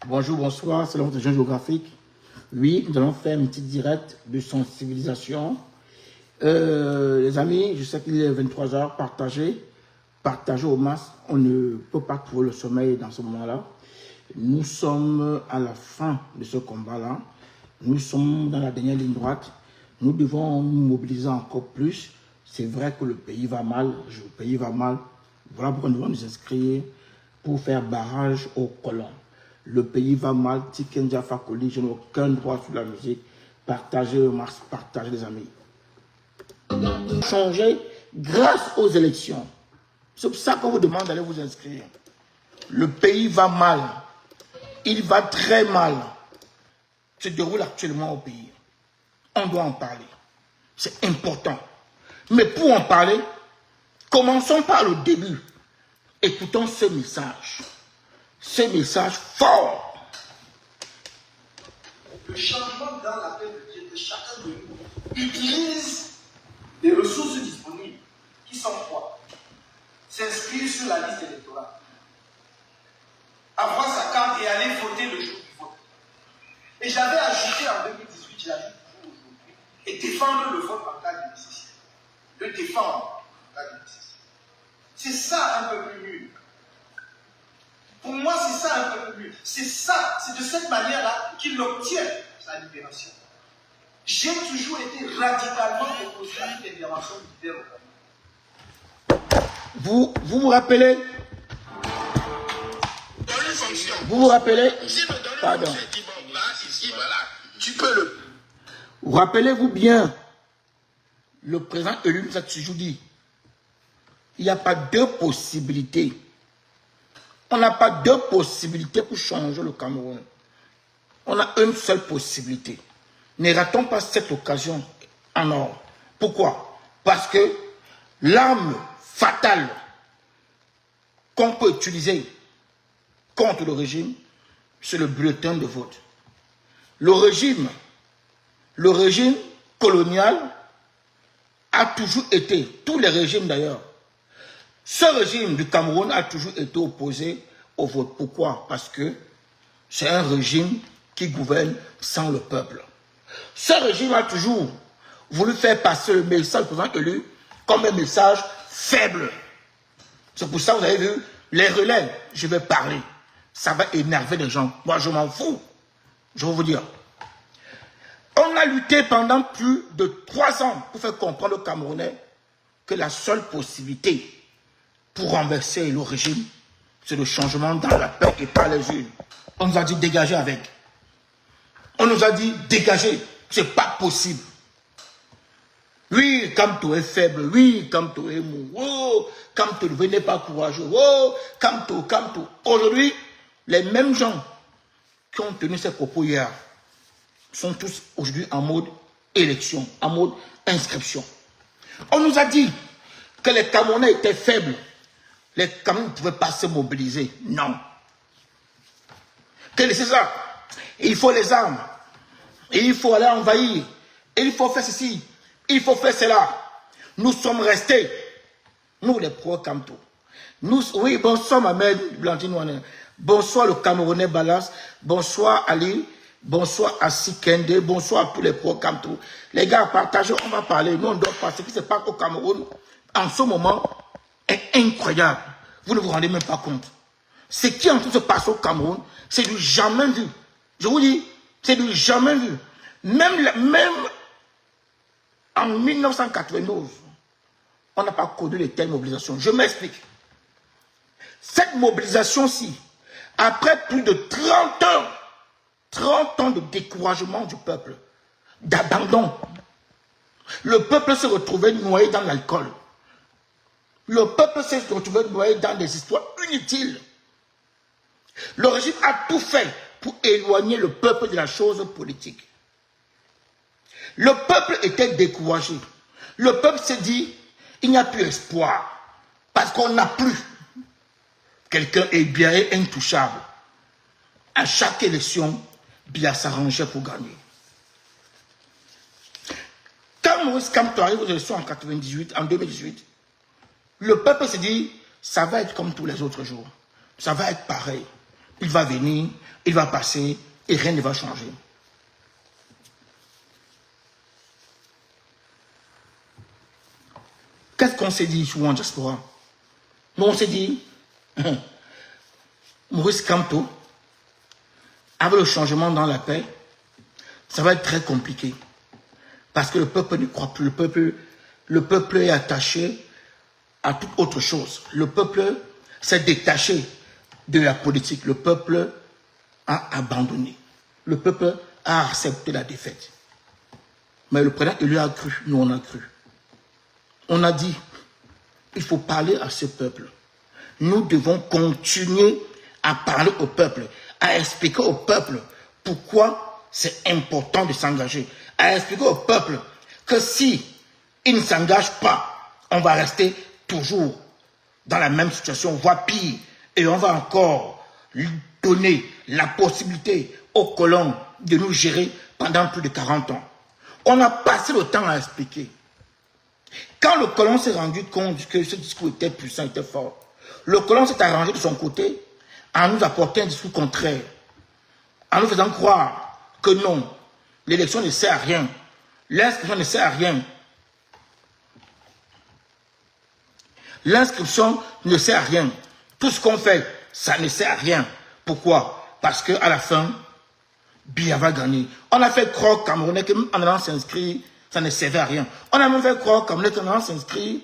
Bonjour, bonsoir, c'est votre région géographique. Oui, nous allons faire une petite direct de sensibilisation. Les amis, je sais qu'il est 23 h, partagez au max. On ne peut pas trouver le sommeil dans ce moment-là. Nous sommes à la fin de ce combat-là. Nous sommes dans la dernière ligne droite. Nous devons nous mobiliser encore plus. C'est vrai que le pays va mal. Le pays va mal. Voilà pourquoi nous devons nous inscrire pour faire barrage aux colons. Le pays va mal. Tikenja Fakoli, je n'ai aucun droit sur la musique. Partagez au max, partagez les amis. Changer grâce aux élections. C'est pour ça qu'on vous demande d'aller vous inscrire. Le pays va mal. Il va très mal. Se déroule actuellement au pays. On doit en parler. C'est important. Mais pour en parler, commençons par le début. Écoutons ce message. Ce message fort. Le changement dans la paix de Dieu de chacun de nous utilise les ressources disponibles qui sont quoi? S'inscrire sur la liste électorale, avoir sa carte et aller voter le jour du vote. Et j'avais ajouté en 2018, j'ajoute toujours aujourd'hui, et défendre le vote en cas de nécessité. Le défendre en cas de nécessité. C'est ça un peu plus nul. Pour moi, c'est ça un peu plus nul. C'est ça, c'est de cette manière-là qu'il obtient sa libération. J'ai toujours été radicalement opposé à une libération du au Vous vous rappelez? Vous vous rappelez? Pardon. Tu peux le. Vous rappelez-vous bien, le président élu nous a toujours dit, il n'y a pas deux possibilités. On n'a pas deux possibilités pour changer le Cameroun. On a une seule possibilité. Ne ratons pas cette occasion en or. Pourquoi? Parce que l'arme fatale qu'on peut utiliser contre le régime, c'est le bulletin de vote. Le régime colonial a toujours été, tous les régimes d'ailleurs, ce régime du Cameroun a toujours été opposé au vote. Pourquoi? Parce que c'est un régime qui gouverne sans le peuple. Ce régime a toujours voulu faire passer le message du président élu comme un message faible. C'est pour ça que vous avez vu, les relais, je vais parler. Ça va énerver les gens. Moi, je m'en fous. Je vais vous dire. On a lutté pendant plus de 3 ans pour faire comprendre aux Camerounais que la seule possibilité pour renverser le régime, c'est le changement dans la paix et pas les urnes. On nous a dit dégager avec. On nous a dit dégager. C'est pas possible. Oui, Kamto est faible. Oui, Kamto est mou. Oh, Kamto n'est pas courageux. Oh, Kamto. Aujourd'hui, les mêmes gens qui ont tenu ces propos hier sont tous aujourd'hui en mode élection, en mode inscription. On nous a dit que les Camerounais étaient faibles. Les Camerounais ne pouvaient pas se mobiliser. Non. Que c'est ça? Il faut les armes. Et il faut aller envahir. Et il faut faire ceci. Il faut faire cela. Nous sommes restés. Nous, les pro-Kamto. Oui, bonsoir, ma mère Blandine Wane. Bonsoir, le Camerounais Balas. Bonsoir, Ali. Bonsoir, Assi Kende. Bonsoir à tous les pro-Kamto. Les gars, partagez, on va parler. Nous, on doit passer. Ce qui se passe au Cameroun, en ce moment, est incroyable. Vous ne vous rendez même pas compte. Ce qui est en train de se passer au Cameroun, c'est du jamais vu. Je vous dis, c'est du jamais vu. Même en 1992, on n'a pas connu de telles mobilisations. Je m'explique. Cette mobilisation-ci, après plus de 30 ans de découragement du peuple, d'abandon, le peuple s'est retrouvé noyé dans l'alcool. Le peuple s'est retrouvé noyé dans des histoires inutiles. Le régime a tout fait pour éloigner le peuple de la chose politique. Le peuple était découragé. Le peuple s'est dit, il n'y a plus espoir. Parce qu'on n'a plus. Quelqu'un est bien et intouchable. À chaque élection, Biya s'arrangeait pour gagner. Quand Maurice Kamto arrive aux élections en 2018, le peuple s'est dit, ça va être comme tous les autres jours. Ça va être pareil. il va venir, il va passer et rien ne va changer. Qu'est-ce qu'on s'est dit souvent en diaspora? Nous, on s'est dit, Maurice Kamto, avec le changement dans la paix, ça va être très compliqué. Parce que le peuple ne croit plus. Le peuple est attaché à toute autre chose. Le peuple s'est détaché de la politique. Le peuple a abandonné. Le peuple a accepté la défaite. Mais le président élu a cru. Nous, on a cru. On a dit, il faut parler à ce peuple. Nous devons continuer à parler au peuple, à expliquer au peuple pourquoi c'est important de s'engager, à expliquer au peuple que si il ne s'engage pas, on va rester toujours dans la même situation, voire pire, et on va encore lui donner la possibilité aux colons de nous gérer pendant plus de 40 ans. On a passé le temps à expliquer. Quand le colon s'est rendu compte que ce discours était puissant, était fort, le colon s'est arrangé de son côté en nous apportant un discours contraire, en nous faisant croire que non, l'élection ne sert à rien, l'inscription ne sert à rien. L'inscription ne sert à rien. Tout ce qu'on fait, ça ne sert à rien. Pourquoi? Parce qu'à la fin, Biya va gagner. On a fait croire aux Camerounais qu'en allant s'inscrire, ça ne servait à rien. On a même fait croire aux Camerounais qu'en allant s'inscrire,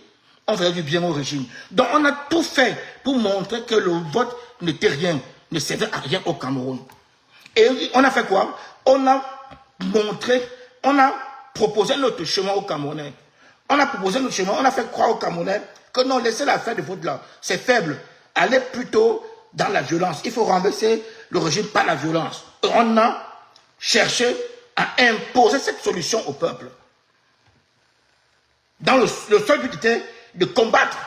on faisait du bien au régime. Donc on a tout fait pour montrer que le vote n'était rien, ne servait à rien au Cameroun. Et on a fait quoi? On a montré, on a proposé notre chemin aux Camerounais. On a proposé notre chemin, on a fait croire aux Camerounais que non, laissez l'affaire de vote là, c'est faible. Allez plutôt dans la violence. Il faut renverser le régime par la violence. Et on a cherché à imposer cette solution au peuple. Dans le seul but était de combattre,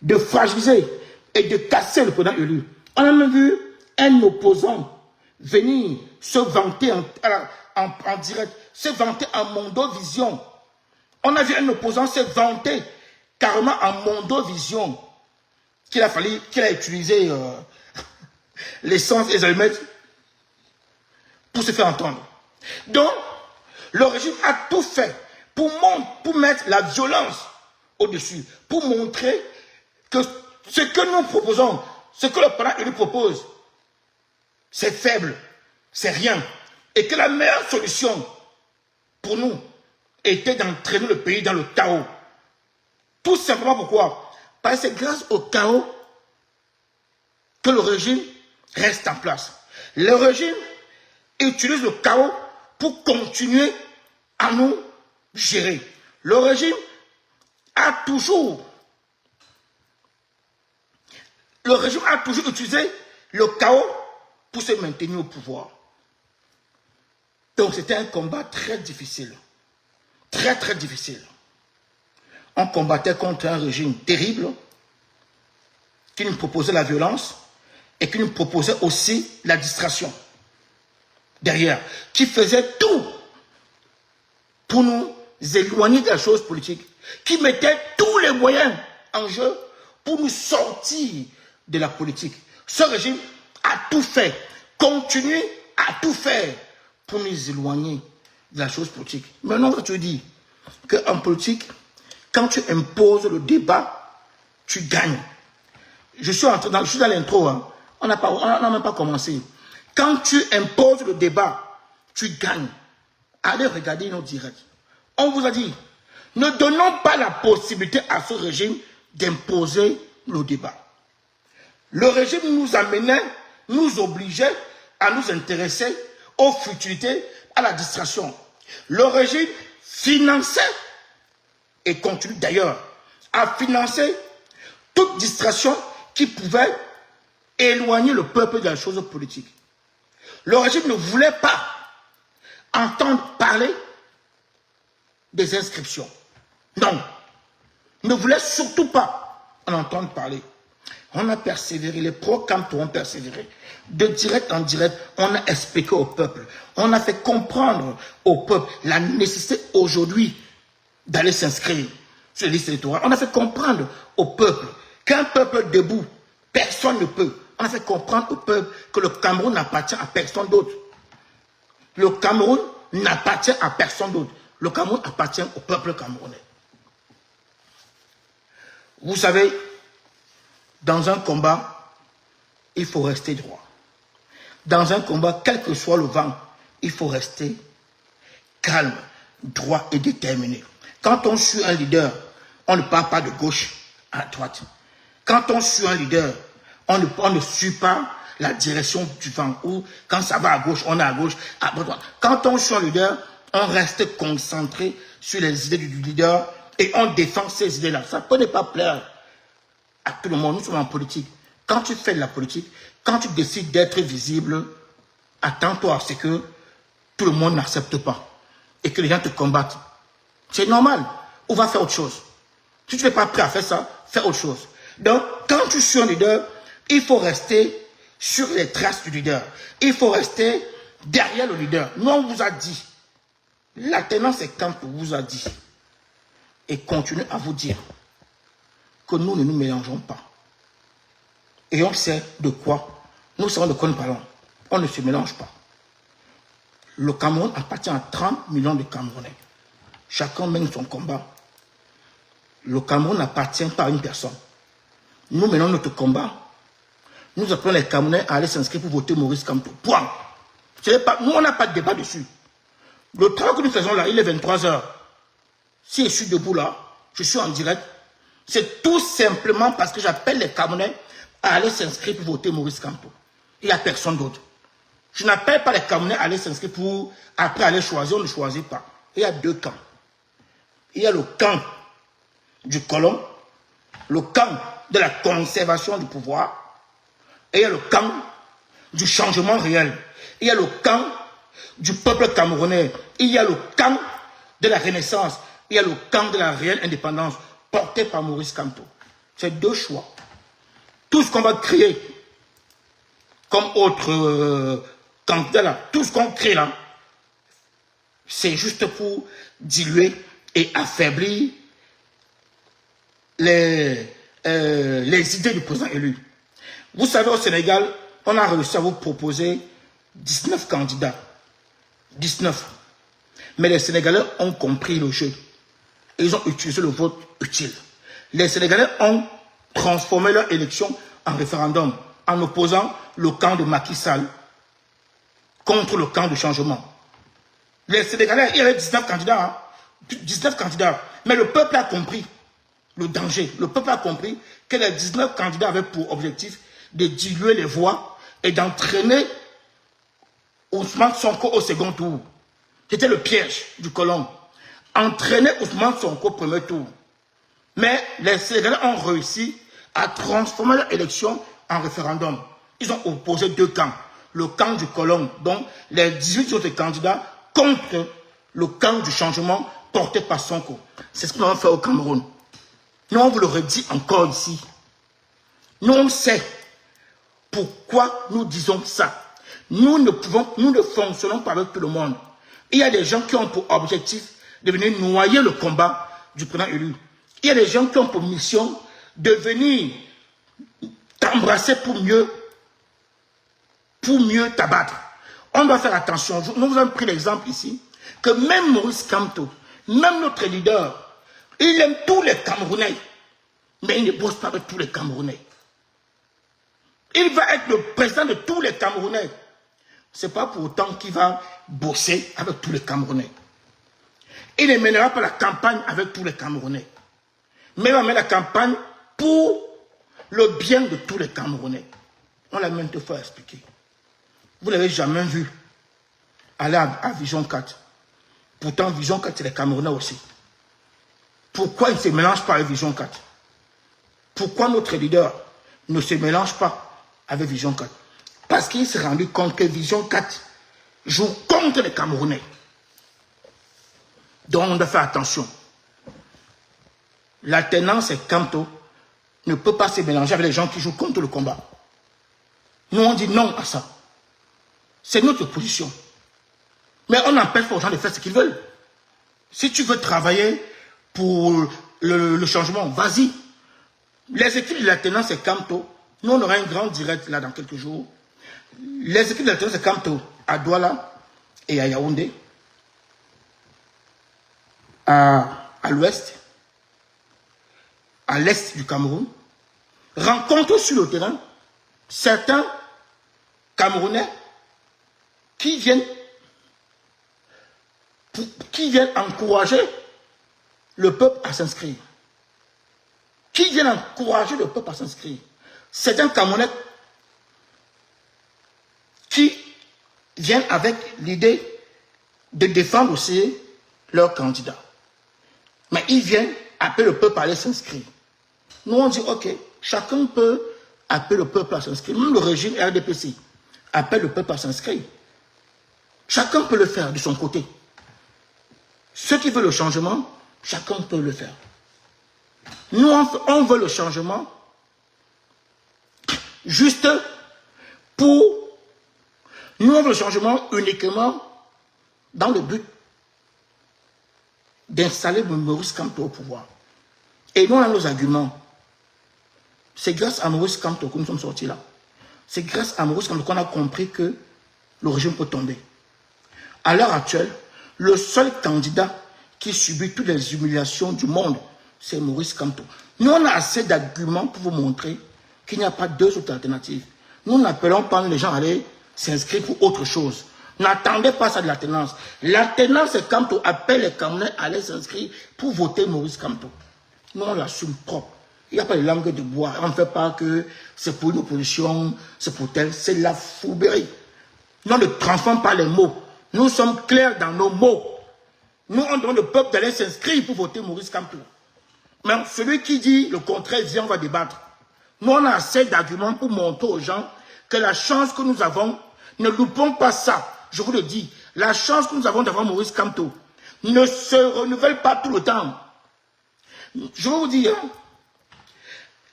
de fragiliser et de casser le président élu. On a même vu un opposant venir se vanter en direct, se vanter en Mondovision. On a vu un opposant se vanter carrément en Mondovision qu'il a utilisé l'essence et les allumettes pour se faire entendre. Donc, le régime a tout fait pour mettre la violence au-dessus, pour montrer que ce que nous proposons, ce que le président élu propose, c'est faible, c'est rien. Et que la meilleure solution pour nous était d'entraîner le pays dans le chaos. Tout simplement pourquoi? Parce que c'est grâce au chaos que le régime reste en place. Le régime utilise le chaos pour continuer à nous gérer. Le régime a toujours utilisé le chaos pour se maintenir au pouvoir. Donc c'était un combat très difficile. Très très difficile. On combattait contre un régime terrible qui nous proposait la violence et qui nous proposait aussi la distraction. Derrière, qui faisait tout pour nous éloigner de la chose politique, qui mettait tous les moyens en jeu pour nous sortir de la politique. Ce régime a tout fait, continue à tout faire pour nous éloigner de la chose politique. Maintenant, tu dis qu'en politique, quand tu imposes le débat, tu gagnes. Je suis dans l'intro, hein. On n'a même pas commencé. Quand tu imposes le débat, tu gagnes. Allez regarder nos directs. On vous a dit, ne donnons pas la possibilité à ce régime d'imposer le débat. Le régime nous amenait, nous obligeait à nous intéresser aux futilités, à la distraction. Le régime finançait, et continue d'ailleurs, à financer toute distraction qui pouvait éloigner le peuple de la chose politique. Le régime ne voulait pas entendre parler des inscriptions. Non. Ne voulait surtout pas en entendre parler. On a persévéré, les pro-Kamto ont persévéré. De direct en direct, on a expliqué au peuple. On a fait comprendre au peuple la nécessité aujourd'hui d'aller s'inscrire sur les listes électorales. On a fait comprendre au peuple qu'un peuple debout, personne ne peut. On a fait comprendre au peuple que le Cameroun n'appartient à personne d'autre. Le Cameroun n'appartient à personne d'autre. Le Cameroun appartient au peuple camerounais. Vous savez, dans un combat, il faut rester droit. Dans un combat, quel que soit le vent, il faut rester calme, droit et déterminé. Quand on suit un leader, on ne part pas de gauche à droite. Quand on suit un leader, on ne suit pas la direction du vent. Ou quand ça va à gauche, on est à gauche, à droite. Quand on suit un leader, on reste concentré sur les idées du leader et on défend ces idées-là. Ça peut ne pas plaire à tout le monde. Nous sommes en politique. Quand tu fais de la politique, quand tu décides d'être visible, attends-toi à ce que tout le monde n'accepte pas et que les gens te combattent. C'est normal. On va faire autre chose. Si tu n'es pas prêt à faire ça, fais autre chose. Donc, quand tu suis un leader, il faut rester sur les traces du leader. Il faut rester derrière le leader. Nous, on vous a dit. La tenance est quand on vous a dit. Et continue à vous dire que nous ne nous mélangeons pas. Et on sait de quoi. Nous savons de quoi nous parlons. On ne se mélange pas. Le Cameroun appartient à 30 millions de Camerounais. Chacun mène son combat. Le Cameroun n'appartient pas à une personne. Nous menons notre combat. Nous appelons les Camerounais à aller s'inscrire pour voter Maurice Kamto. Point. Nous, on n'a pas de débat dessus. Le travail que nous faisons là, il est 23 h. Si je suis debout là, je suis en direct, c'est tout simplement parce que j'appelle les Camerounais à aller s'inscrire pour voter Maurice Kamto. Il n'y a personne d'autre. Je n'appelle pas les Camerounais à aller s'inscrire pour après aller choisir, on ne choisit pas. Il y a deux camps. Il y a le camp du colon, le camp de la conservation du pouvoir, et il y a le camp du changement réel. Il y a le camp du peuple camerounais. Il y a le camp de la renaissance. Il y a le camp de la réelle indépendance porté par Maurice Kamto. C'est deux choix. Tout ce qu'on va créer comme autre candidat là, tout ce qu'on crée là, c'est juste pour diluer et affaiblir les idées du président élu. Vous savez, au Sénégal, on a réussi à vous proposer 19 candidats. 19. Mais les Sénégalais ont compris le jeu. Ils ont utilisé le vote utile. Les Sénégalais ont transformé leur élection en référendum en opposant le camp de Macky Sall contre le camp de changement. Les Sénégalais, il y avait 19 candidats. Hein, 19 candidats. Mais le peuple a compris le danger. Le peuple a compris que les 19 candidats avaient pour objectif de diluer les voix et d'entraîner Ousmane Sonko au second tour. C'était le piège du colon. Entraîner Ousmane Sonko au premier tour. Mais les Sénégalais ont réussi à transformer l'élection en référendum. Ils ont opposé deux camps. Le camp du colon, donc les 18 autres candidats, contre le camp du changement porté par Sonko. C'est ce que nous avons fait au Cameroun. Nous, on vous le redit encore ici. Nous, on sait pourquoi nous disons ça. Nous ne fonctionnons pas avec tout le monde. Il y a des gens qui ont pour objectif de venir noyer le combat du président élu. Il y a des gens qui ont pour mission de venir t'embrasser pour mieux t'abattre. On doit faire attention. Nous vous avons pris l'exemple ici que même Maurice Kamto, même notre leader, il aime tous les Camerounais, mais il ne bosse pas avec tous les Camerounais. Il va être le président de tous les Camerounais. Ce n'est pas pour autant qu'il va bosser avec tous les Camerounais. Il ne mènera pas la campagne avec tous les Camerounais. Mais il va mener la campagne pour le bien de tous les Camerounais. On l'a maintes fois expliqué. Vous ne l'avez jamais vu aller à Vision 4. Pourtant, Vision 4, c'est les Camerounais aussi. Pourquoi il ne se mélange pas avec Vision 4? Pourquoi notre leader ne se mélange pas avec Vision 4? Parce qu'il s'est rendu compte que Vision 4 joue contre les Camerounais. Donc on doit faire attention. La tenance est Kamto ne peut pas se mélanger avec les gens qui jouent contre le combat. Nous on dit non à ça. C'est notre position. Mais on n'empêche pas aux gens de faire ce qu'ils veulent. Si tu veux travailler pour le changement, vas-y. Les équipes de la tenance et Kamto Nous, on aura un grand direct là dans quelques jours. Les équipes d'alternance se campent à Douala et à Yaoundé, à l'ouest, à l'est du Cameroun. Rencontrent sur le terrain certains Camerounais qui viennent encourager le peuple à s'inscrire. Qui viennent encourager le peuple à s'inscrire. Certains Camerounais qui viennent avec l'idée de défendre aussi leur candidat. Mais ils viennent appeler le peuple à aller s'inscrire. Nous, on dit, ok, chacun peut appeler le peuple à s'inscrire. Même le régime RDPC appelle le peuple à s'inscrire. Chacun peut le faire de son côté. Ceux qui veulent le changement, chacun peut le faire. Nous, on veut le changement juste pour... Nous, on veut le changement uniquement dans le but d'installer Maurice Kamto au pouvoir. Et nous, on a nos arguments. C'est grâce à Maurice Kamto que nous sommes sortis là. C'est grâce à Maurice Kamto qu'on a compris que le régime peut tomber. À l'heure actuelle, le seul candidat qui subit toutes les humiliations du monde, c'est Maurice Kamto. Nous, on a assez d'arguments pour vous montrer qu'il n'y a pas deux autres alternatives. Nous n'appelons pas les gens à aller s'inscrire pour autre chose. N'attendez pas ça de l'alternance. L'alternance, c'est Kamto appelle les Camerounais à aller s'inscrire pour voter Maurice Kamto. Nous, on l'assume propre. Il n'y a pas de langue de bois. On ne fait pas que c'est pour une opposition, c'est pour tel. C'est la fourberie. Nous, on ne transforme pas les mots. Nous sommes clairs dans nos mots. Nous, on demande au peuple d'aller s'inscrire pour voter Maurice Kamto. Mais celui qui dit le contraire, dit on va débattre. Nous, on a assez d'arguments pour montrer aux gens que la chance que nous avons, ne loupons pas ça. Je vous le dis, la chance que nous avons d'avoir Maurice Kamto ne se renouvelle pas tout le temps. Je vais vous dire,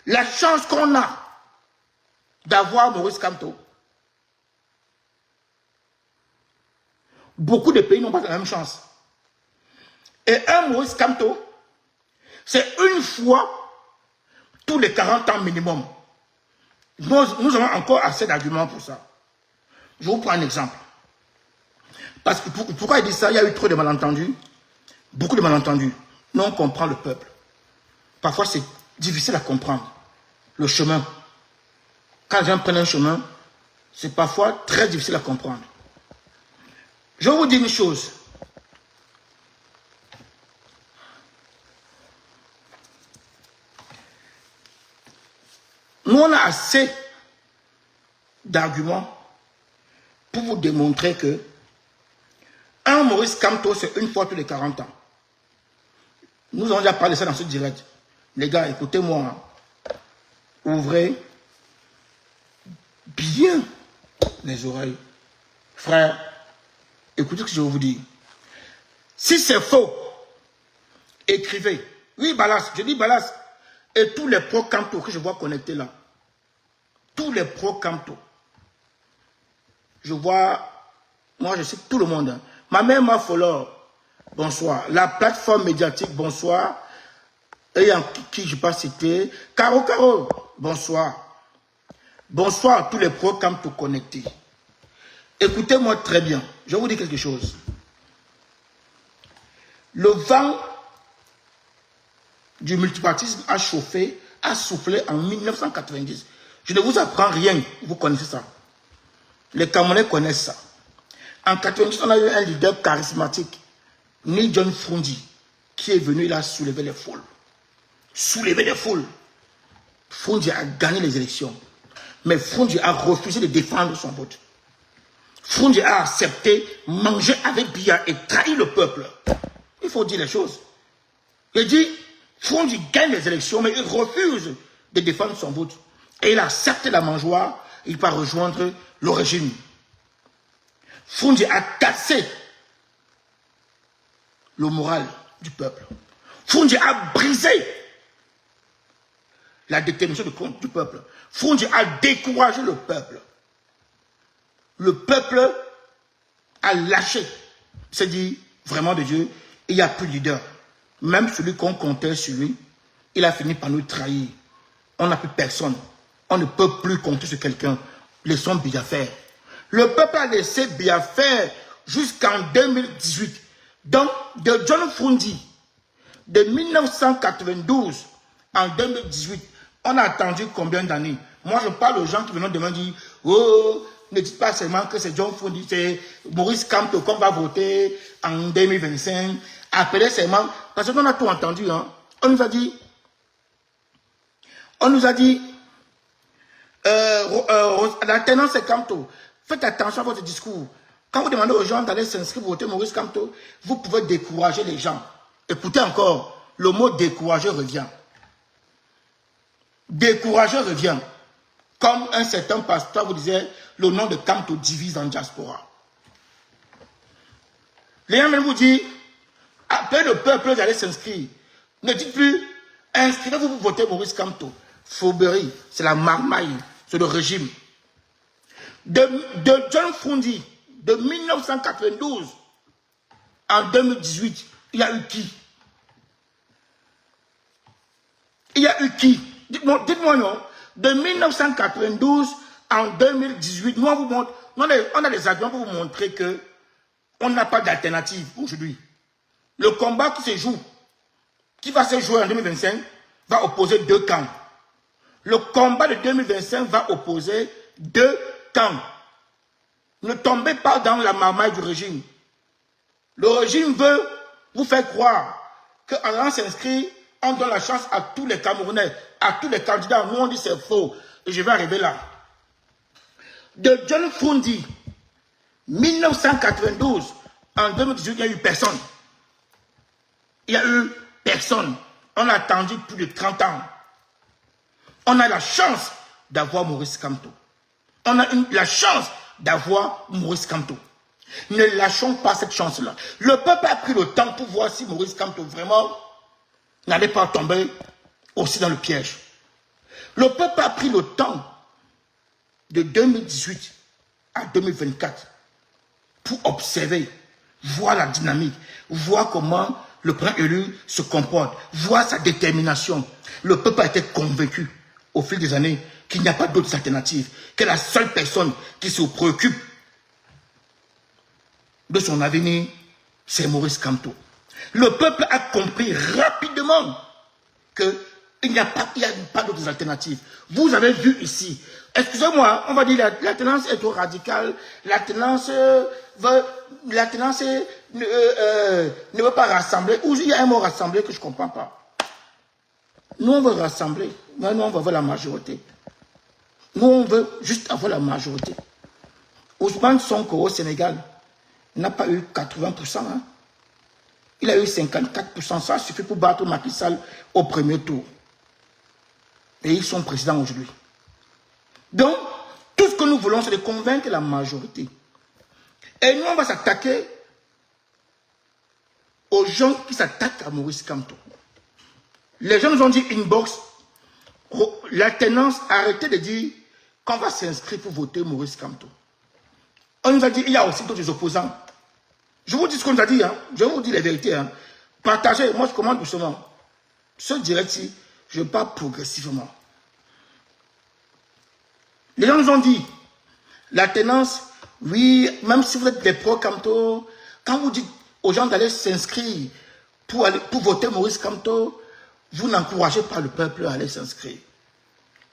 la chance qu'on a d'avoir Maurice Kamto, beaucoup de pays n'ont pas la même chance. Et un Maurice Kamto, c'est une fois tous les 40 ans minimum. Nous avons encore assez d'arguments pour ça. Je vous prends un exemple. Parce que pourquoi il dit ça? Il y a eu trop de malentendus. Beaucoup de malentendus. Nous, on comprend le peuple. Parfois, c'est difficile à comprendre. Le chemin. Quand les gens prennent un chemin, c'est parfois très difficile à comprendre. Je vais vous dire une chose. Nous, on a assez d'arguments pour vous démontrer que un Maurice Kamto, c'est une fois tous les 40 ans. Nous avons déjà parlé de ça dans ce direct. Les gars, écoutez-moi. Ouvrez bien les oreilles. Frère, écoutez ce que je vais vous dire. Si c'est faux, écrivez. Oui, Balas, je dis Balas. Et tous les pro-Kamto que je vois connectés là. Tous les pro-Kamto. Je vois, moi je sais tout le monde. Hein. Ma mère m'a follow, bonsoir. La plateforme médiatique, bonsoir. Et qui je ne vais pas citer. Caro, bonsoir. Bonsoir à tous les pro-Kamto connectés. Écoutez-moi très bien. Je vais vous dire quelque chose. Le vent du multipartisme a chauffé, a soufflé en 1990. Je ne vous apprends rien, vous connaissez ça. Les Camerounais connaissent ça. En 90, on a eu un leader charismatique, Ni John Frundi, qui est venu, il a soulevé les foules. Soulevé les foules. Frundi a gagné les élections. Mais Frundi a refusé de défendre son vote. Frundi a accepté manger avec Biya et trahir le peuple. Il faut dire les choses. Il dit, Frundi gagne les élections, mais il refuse de défendre son vote. Et il accepte la mangeoire, il va rejoindre le régime. Frundi a cassé le moral du peuple. Frundi a brisé la détermination du peuple. Frundi a découragé le peuple. Le peuple a lâché. C'est dit, vraiment de Dieu, il n'y a plus de leader. Même celui qu'on comptait sur lui, il a fini par nous trahir. On n'a plus personne. On ne peut plus compter sur quelqu'un. Laissons bien faire. Le peuple a laissé bien faire jusqu'en 2018. Donc, de John Fundi, de 1992 en 2018, on a attendu combien d'années? Moi, je parle aux gens qui viennent de me dire, oh, ne dites pas seulement que c'est John Fundi, c'est Maurice Kamto qu'on va voter en 2025. Appelez seulement, parce qu'on a tout entendu, hein. On nous a dit, la tenance c'est Kamto. Faites attention à votre discours. Quand vous demandez aux gens d'aller s'inscrire pour voter Maurice Kamto, vous pouvez décourager les gens. Écoutez encore, le mot décourager revient. Décourager revient. Comme un certain pasteur vous disait, le nom de Kamto divise en diaspora. Les gens vous disent, appelez le peuple d'aller s'inscrire. Ne dites plus, inscrivez-vous pour voter Maurice Kamto. Fauberie, c'est la marmaille, c'est le régime. De John Fundi, de 1992 en 2018, il y a eu qui? Il y a eu qui? Dites-moi non. De 1992 en 2018, nous on vous montre, on a des arguments pour vous montrer que on n'a pas d'alternative aujourd'hui. Le combat qui se joue, qui va se jouer en 2025, va opposer deux camps. Le combat de 2025 va opposer deux camps. Ne tombez pas dans la marmaille du régime. Le régime veut vous faire croire qu'en allant s'inscrire, on donne la chance à tous les Camerounais, à tous les candidats. Nous, on dit c'est faux. Et je vais arriver là. De John Fundi, 1992, en 2018, il n'y a eu personne. Il n'y a eu personne. On a attendu plus de 30 ans. On a la chance d'avoir Maurice Kamto. On a la chance d'avoir Maurice Kamto. Ne lâchons pas cette chance-là. Le peuple a pris le temps pour voir si Maurice Kamto vraiment n'allait pas tomber aussi dans le piège. Le peuple a pris le temps de 2018 à 2024 pour observer, voir la dynamique, voir comment le président élu se comporte, voir sa détermination. Le peuple a été convaincu au fil des années qu'il n'y a pas d'autres alternatives, que la seule personne qui se préoccupe de son avenir, c'est Maurice Kamto. Le peuple a compris rapidement qu'il n'y a pas d'autres alternatives. Vous avez vu ici, excusez-moi, on va dire l'alternance est trop radicale, l'alternance ne veut pas rassembler, ou il y a un mot rassembler que je ne comprends pas. Nous, on veut rassembler, mais nous, on veut avoir la majorité. Nous, on veut juste avoir la majorité. Ousmane Sonko au Sénégal n'a pas eu 80%. Hein. Il a eu 54%. Ça suffit pour battre Macky Sall au premier tour. Et ils sont présidents aujourd'hui. Donc, tout ce que nous voulons, c'est de convaincre la majorité. Et nous, on va s'attaquer aux gens qui s'attaquent à Maurice Kamto. Les gens nous ont dit inbox, l'alternance, arrêtez de dire qu'on va s'inscrire pour voter Maurice Kamto. On nous a dit, il y a aussi d'autres opposants. Je vous dis ce qu'on nous a dit, hein. Je vous dis les vérités. Hein. Partagez, moi je commande doucement. Ce direct-ci, je parle progressivement. Les gens nous ont dit, l'alternance, oui, même si vous êtes des pro-Kamto, quand vous dites aux gens d'aller s'inscrire pour voter Maurice Kamto, vous n'encouragez pas le peuple à aller s'inscrire.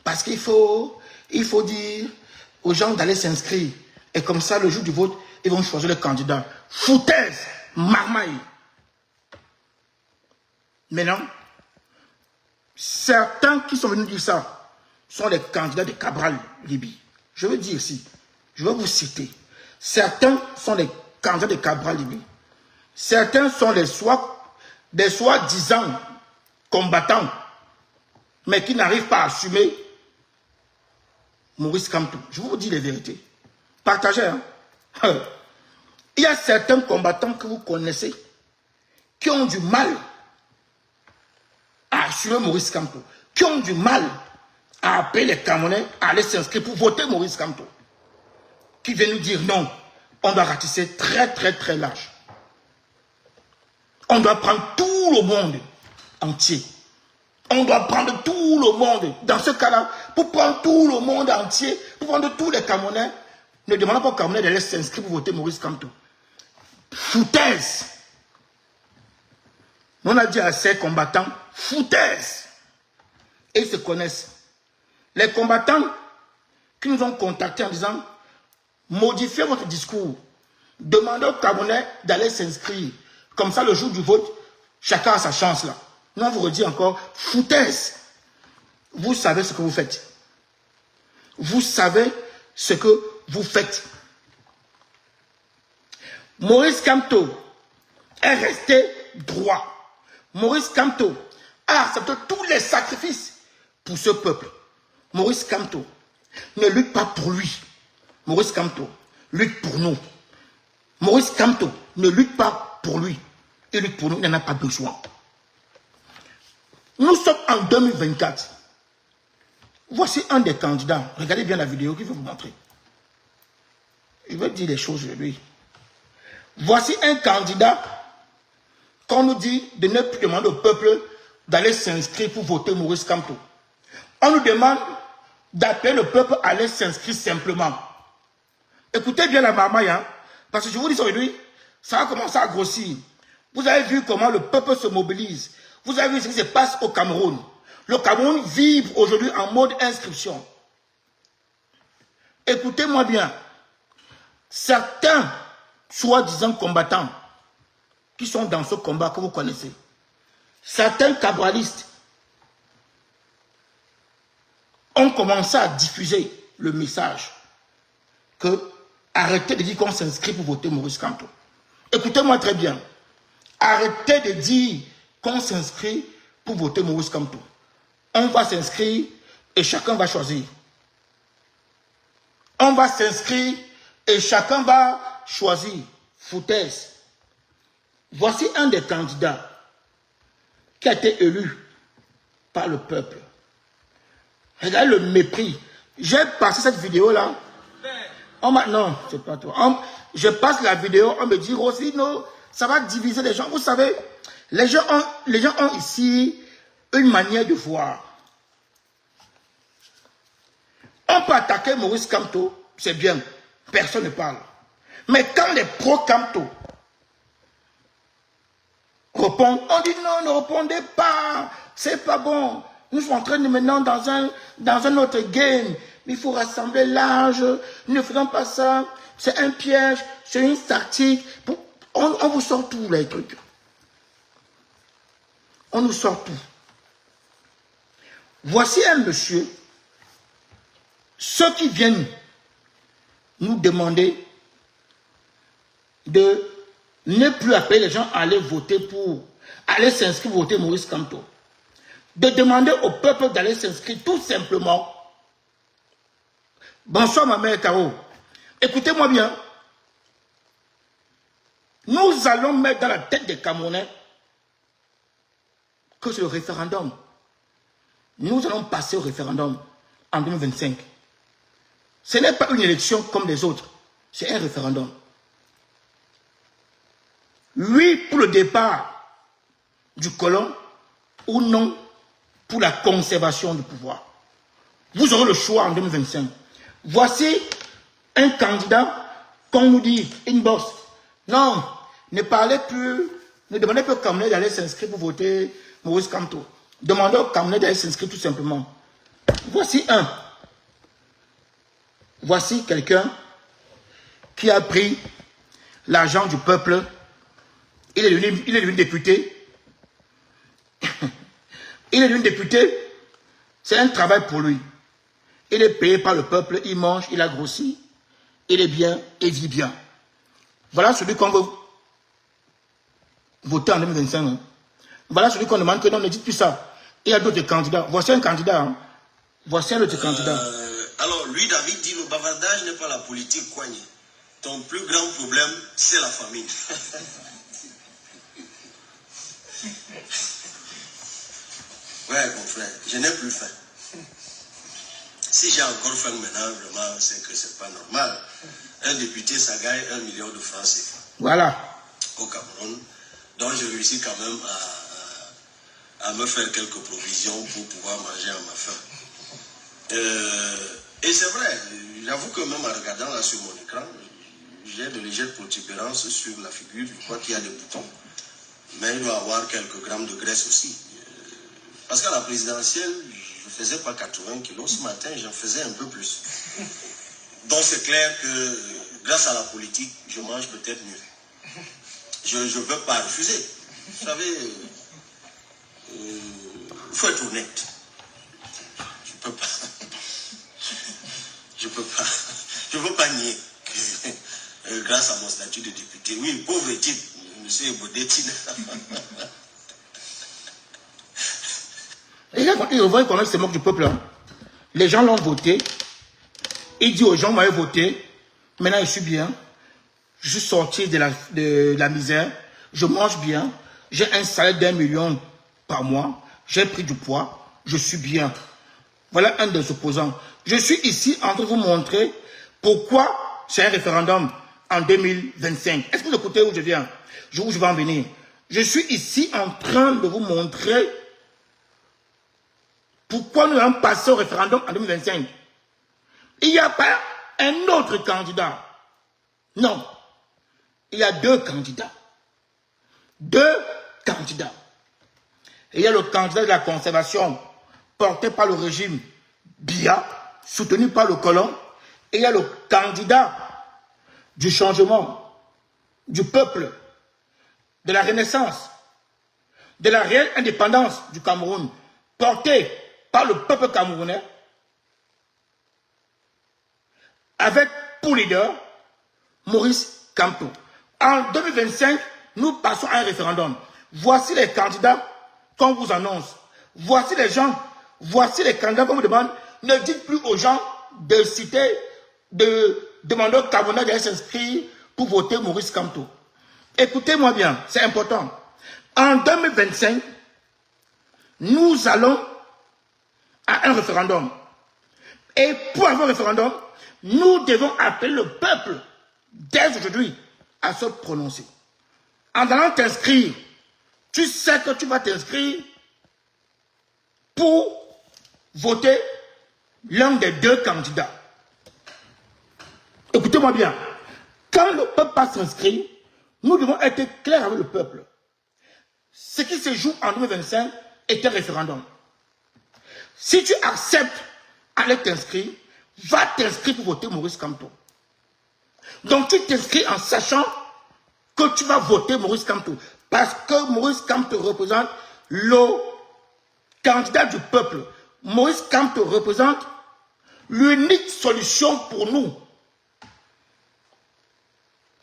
Parce qu'il faut dire aux gens d'aller s'inscrire. Et comme ça, le jour du vote, ils vont choisir le candidat. Foutaise, marmaille. Maintenant, certains qui sont venus dire ça sont les candidats de Cabral Libye. Je veux dire ici, je vais vous citer. Certains sont les candidats de Cabral Libye. Certains sont des soi-disant combattants, mais qui n'arrivent pas à assumer Maurice Kamto. Je vous dis les vérités. Partagez. Hein? Il y a certains combattants que vous connaissez qui ont du mal à assurer Maurice Kamto, qui ont du mal à appeler les Camerounais à aller s'inscrire pour voter Maurice Kamto, qui viennent nous dire non, on doit ratisser très très très large. On doit prendre tout le monde entier. On doit prendre tout le monde. Dans ce cas-là, pour prendre tout le monde entier, pour prendre tous les Camerounais, ne demandons pas aux Camerounais d'aller s'inscrire pour voter Maurice Kamto. Foutaise. On a dit à ces combattants, foutaise. Et ils se connaissent. Les combattants qui nous ont contactés en disant, modifiez votre discours. Demandez aux Camerounais d'aller s'inscrire. Comme ça, le jour du vote, chacun a sa chance là. Nous, on vous redit encore, foutaise. Vous savez ce que vous faites. Vous savez ce que vous faites. Maurice Kamto est resté droit. Maurice Kamto a accepté tous les sacrifices pour ce peuple. Maurice Kamto ne lutte pas pour lui. Maurice Kamto lutte pour nous. Maurice Kamto ne lutte pas pour lui. Il lutte pour nous, il n'en a pas besoin. Nous sommes en 2024. Voici un des candidats. Regardez bien la vidéo qui va vous montrer. Je vais dire les choses de lui. Voici un candidat qu'on nous dit de ne plus demander au peuple d'aller s'inscrire pour voter Maurice Kamto. On nous demande d'appeler le peuple à aller s'inscrire simplement. Écoutez bien la marmaille, hein, parce que je vous dis aujourd'hui, ça va commencer à grossir. Vous avez vu comment le peuple se mobilise. Vous avez vu ce qui se passe au Cameroun. Le Cameroun vibre aujourd'hui en mode inscription. Écoutez-moi bien. Certains soi-disant combattants qui sont dans ce combat que vous connaissez, certains cabralistes ont commencé à diffuser le message que arrêtez de dire qu'on s'inscrit pour voter Maurice Kamto. Écoutez-moi très bien. Arrêtez de dire qu'on s'inscrit pour voter Maurice Kamto. On va s'inscrire et chacun va choisir. On va s'inscrire et chacun va choisir. Foutaise. Voici un des candidats qui a été élu par le peuple. Regardez le mépris. J'ai passé cette vidéo-là. Non, c'est pas toi. Je passe la vidéo, on me dit, Rosino, ça va diviser les gens. Vous savez, les gens ont ici une manière de voir. On peut attaquer Maurice Kamto, c'est bien, personne ne parle. Mais quand les pro-Kamto répondent, on dit non, ne répondez pas, c'est pas bon. Nous sommes en train de maintenant dans un autre game. Il faut rassembler l'âge, ne faisons pas ça, c'est un piège, c'est une tactique. On vous sort tous les trucs. On nous sort tout. Voici un monsieur, ceux qui viennent nous demander de ne plus appeler les gens à aller voter pour, aller s'inscrire pour voter Maurice Kamto. De demander au peuple d'aller s'inscrire tout simplement. Bonsoir ma mère Caro. Écoutez-moi bien. Nous allons mettre dans la tête des Camerounais que c'est le référendum. Nous allons passer au référendum en 2025. Ce n'est pas une élection comme les autres. C'est un référendum. Oui pour le départ du colon ou non pour la conservation du pouvoir. Vous aurez le choix en 2025. Voici un candidat qu'on nous dit, inbox. Non, ne parlez plus, ne demandez plus aux Camerounais d'aller s'inscrire pour voter Maurice Kamto. Demandez aux Camerounais d'aller s'inscrire tout simplement. Voici un. Voici quelqu'un qui a pris l'argent du peuple. Il est devenu député. Il est devenu député. C'est un travail pour lui. Il est payé par le peuple, il mange, il a grossi. Il est bien et vit bien. Voilà celui qu'on veut voter en 2025. Hein. Voilà celui qu'on demande que non, ne dites plus ça. Il y a d'autres candidats. Voici un candidat. Hein. Voici un autre candidat. Alors, lui, David dit, le bavardage n'est pas la politique, Kouagné. Ton plus grand problème, c'est la famine. Ouais, mon frère, je n'ai plus faim. Si j'ai encore faim maintenant, vraiment, c'est que c'est pas normal. Un député, ça gagne 1 million de francs CFA. Voilà. Au Cameroun. Donc, je réussis quand même à me faire quelques provisions pour pouvoir manger à ma faim. Et c'est vrai, j'avoue que même en regardant là sur mon écran, j'ai de légères protubérances sur la figure. Je crois qu'il y a des boutons, mais il doit y avoir quelques grammes de graisse aussi. Parce qu'à la présidentielle, je ne faisais pas 80 kilos. Ce matin, j'en faisais un peu plus. Donc c'est clair que grâce à la politique, je mange peut-être mieux. Je ne veux pas refuser. Vous savez, il faut être honnête. Je ne peux pas. Je ne peux pas nier que grâce à mon statut de député, oui, pauvre type, monsieur Bodetin. Et là, il voit qu'on se moque du peuple. Hein. Les gens l'ont voté. Il dit aux gens, vous m'avez voté. Maintenant, je suis bien. Je suis sorti de la misère. Je mange bien. J'ai un salaire d'1 million par mois. J'ai pris du poids. Je suis bien. Voilà un des opposants. Je suis ici en train de vous montrer pourquoi c'est un référendum en 2025. Est-ce que vous écoutez où je viens? Où je vais en venir? Je suis ici en train de vous montrer pourquoi nous allons passer au référendum en 2025. Il n'y a pas un autre candidat. Non. Il y a deux candidats. Deux candidats. Et il y a le candidat de la conservation porté par le régime Biya, soutenu par le colon. Et il y a le candidat du changement, du peuple, de la renaissance, de la réelle indépendance du Cameroun, porté par le peuple camerounais, avec pour leader Maurice Kamto. En 2025, nous passons à un référendum. Voici les candidats qu'on vous annonce. Voici les gens, voici les candidats qu'on vous demande. Ne dites plus aux gens de citer, de demander aux Camerounais d'aller s'inscrire pour voter Maurice Kamto. Écoutez-moi bien, c'est important. En 2025, nous allons à un référendum. Et pour avoir un référendum, nous devons appeler le peuple, dès aujourd'hui, à se prononcer. En allant t'inscrire, tu sais que tu vas t'inscrire pour voter l'un des deux candidats. Écoutez-moi bien. Quand le peuple va s'inscrire, nous devons être clairs avec le peuple. Ce qui se joue en 2025 est un référendum. Si tu acceptes d'aller t'inscrire, va t'inscrire pour voter Maurice Kamto. Donc tu t'inscris en sachant que tu vas voter Maurice Kamto. Parce que Maurice Kamto représente le candidat du peuple. Maurice Kamto représente l'unique solution pour nous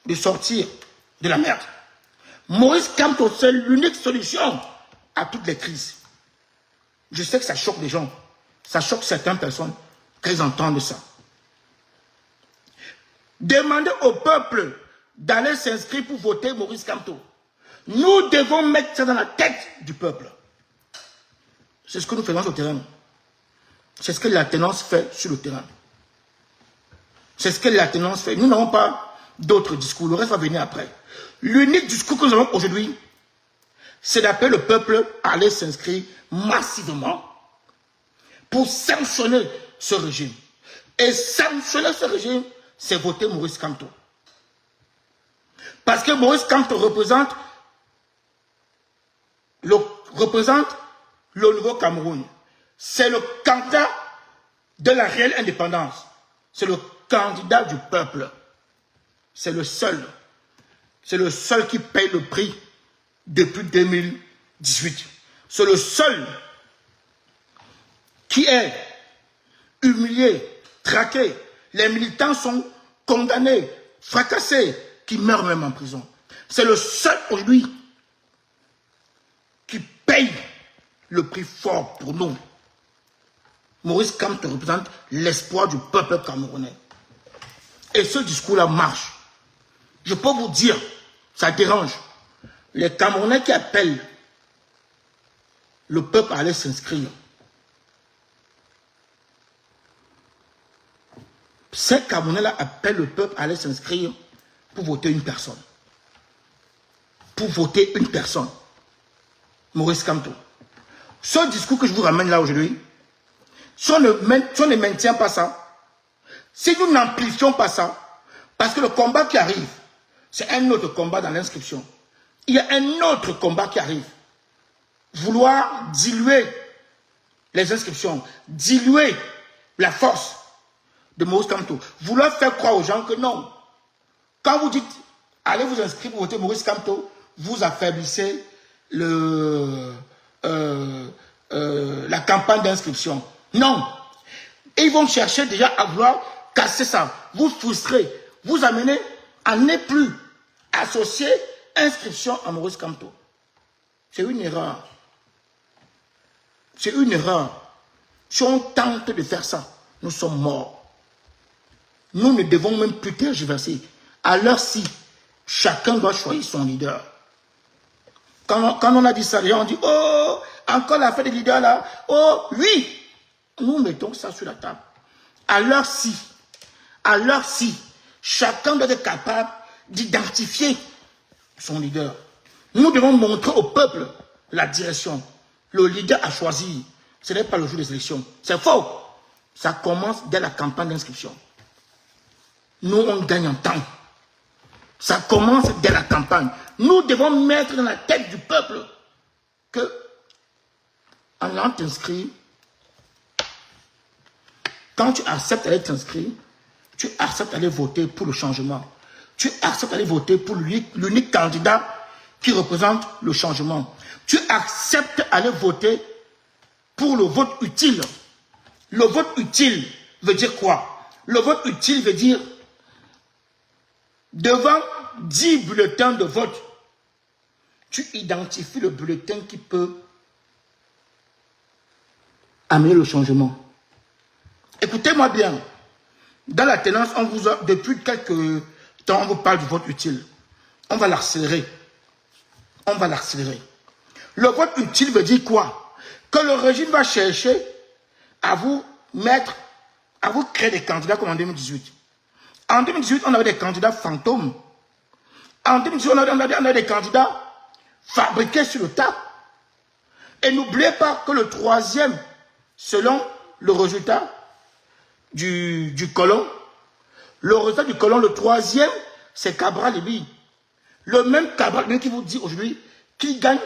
de sortir de la merde. Maurice Kamto, c'est l'unique solution à toutes les crises. Je sais que ça choque les gens. Ça choque certaines personnes qu'elles entendent ça. Demandez au peuple d'aller s'inscrire pour voter Maurice Kamto. Nous devons mettre ça dans la tête du peuple. C'est ce que nous faisons sur le terrain. C'est ce que l'alternance fait sur le terrain. C'est ce que l'alternance fait. Nous n'avons pas d'autres discours. Le reste va venir après. L'unique discours que nous avons aujourd'hui, c'est d'appeler le peuple à aller s'inscrire massivement pour sanctionner ce régime. Et sanctionner ce régime, c'est voter Maurice Kamto. Parce que Maurice Kamto représente le nouveau Cameroun. C'est le candidat de la réelle indépendance. C'est le candidat du peuple. C'est le seul. C'est le seul qui paye le prix depuis 2018. C'est le seul qui est humilié, traqué. Les militants sont condamnés, fracassés, qui meurent même en prison. C'est le seul aujourd'hui qui paye le prix fort pour nous. Maurice Kamto représente l'espoir du peuple camerounais. Et ce discours-là marche. Je peux vous dire, ça dérange. Les Camerounais qui appellent le peuple à aller s'inscrire. Ces Camerounais-là appellent le peuple à aller s'inscrire pour voter une personne. Pour voter une personne. Maurice Kamto. Ce discours que je vous ramène là aujourd'hui, si on ne maintient pas ça, si nous n'amplifions pas ça, parce que le combat qui arrive, c'est un autre combat dans l'inscription. Il y a un autre combat qui arrive. Vouloir diluer les inscriptions, diluer la force de Maurice Kamto, vouloir faire croire aux gens que non. Quand vous dites, allez vous inscrire pour voter Maurice Kamto, vous affaiblissez la campagne d'inscription. Non. Et ils vont chercher déjà à vouloir casser ça, vous frustrer, vous amener à ne plus associer inscription à Maurice Kamto. C'est une erreur. C'est une erreur. Si on tente de faire ça, nous sommes morts. Nous ne devons même plus tergiverser. À l'heure-ci, chacun doit choisir son leader. Quand on a dit ça, les gens ont dit, oh, encore la fête des leaders là. Oh, oui. Nous mettons ça sur la table. À l'heure-ci, chacun doit être capable d'identifier son leader. Nous devons montrer au peuple la direction. Le leader a choisi. Ce n'est pas le jour des élections. C'est faux. Ça commence dès la campagne d'inscription. Nous, on gagne en temps. Ça commence dès la campagne. Nous devons mettre dans la tête du peuple que, en allant t'inscrire, quand tu acceptes d'aller t'inscrire, tu acceptes d'aller voter pour le changement. Tu acceptes d'aller voter pour l'unique candidat qui représente le changement. Tu acceptes d'aller voter pour le vote utile. Le vote utile veut dire quoi? Le vote utile veut dire devant 10 bulletins de vote, tu identifies le bulletin qui peut amener le changement. Écoutez-moi bien. Dans la tendance, depuis quelques temps, on vous parle du vote utile. On va l'accélérer. On va l'accélérer. Le vote utile veut dire quoi? Que le régime va chercher à vous créer des candidats comme en 2018. En 2018, on avait des candidats fantômes. En 2018, on avait des candidats fabriqués sur le tas. Et n'oubliez pas que le troisième, selon le résultat du colon, le troisième, c'est Cabral Libye. Le même Cabral Libye qui vous dit aujourd'hui qu'il gagne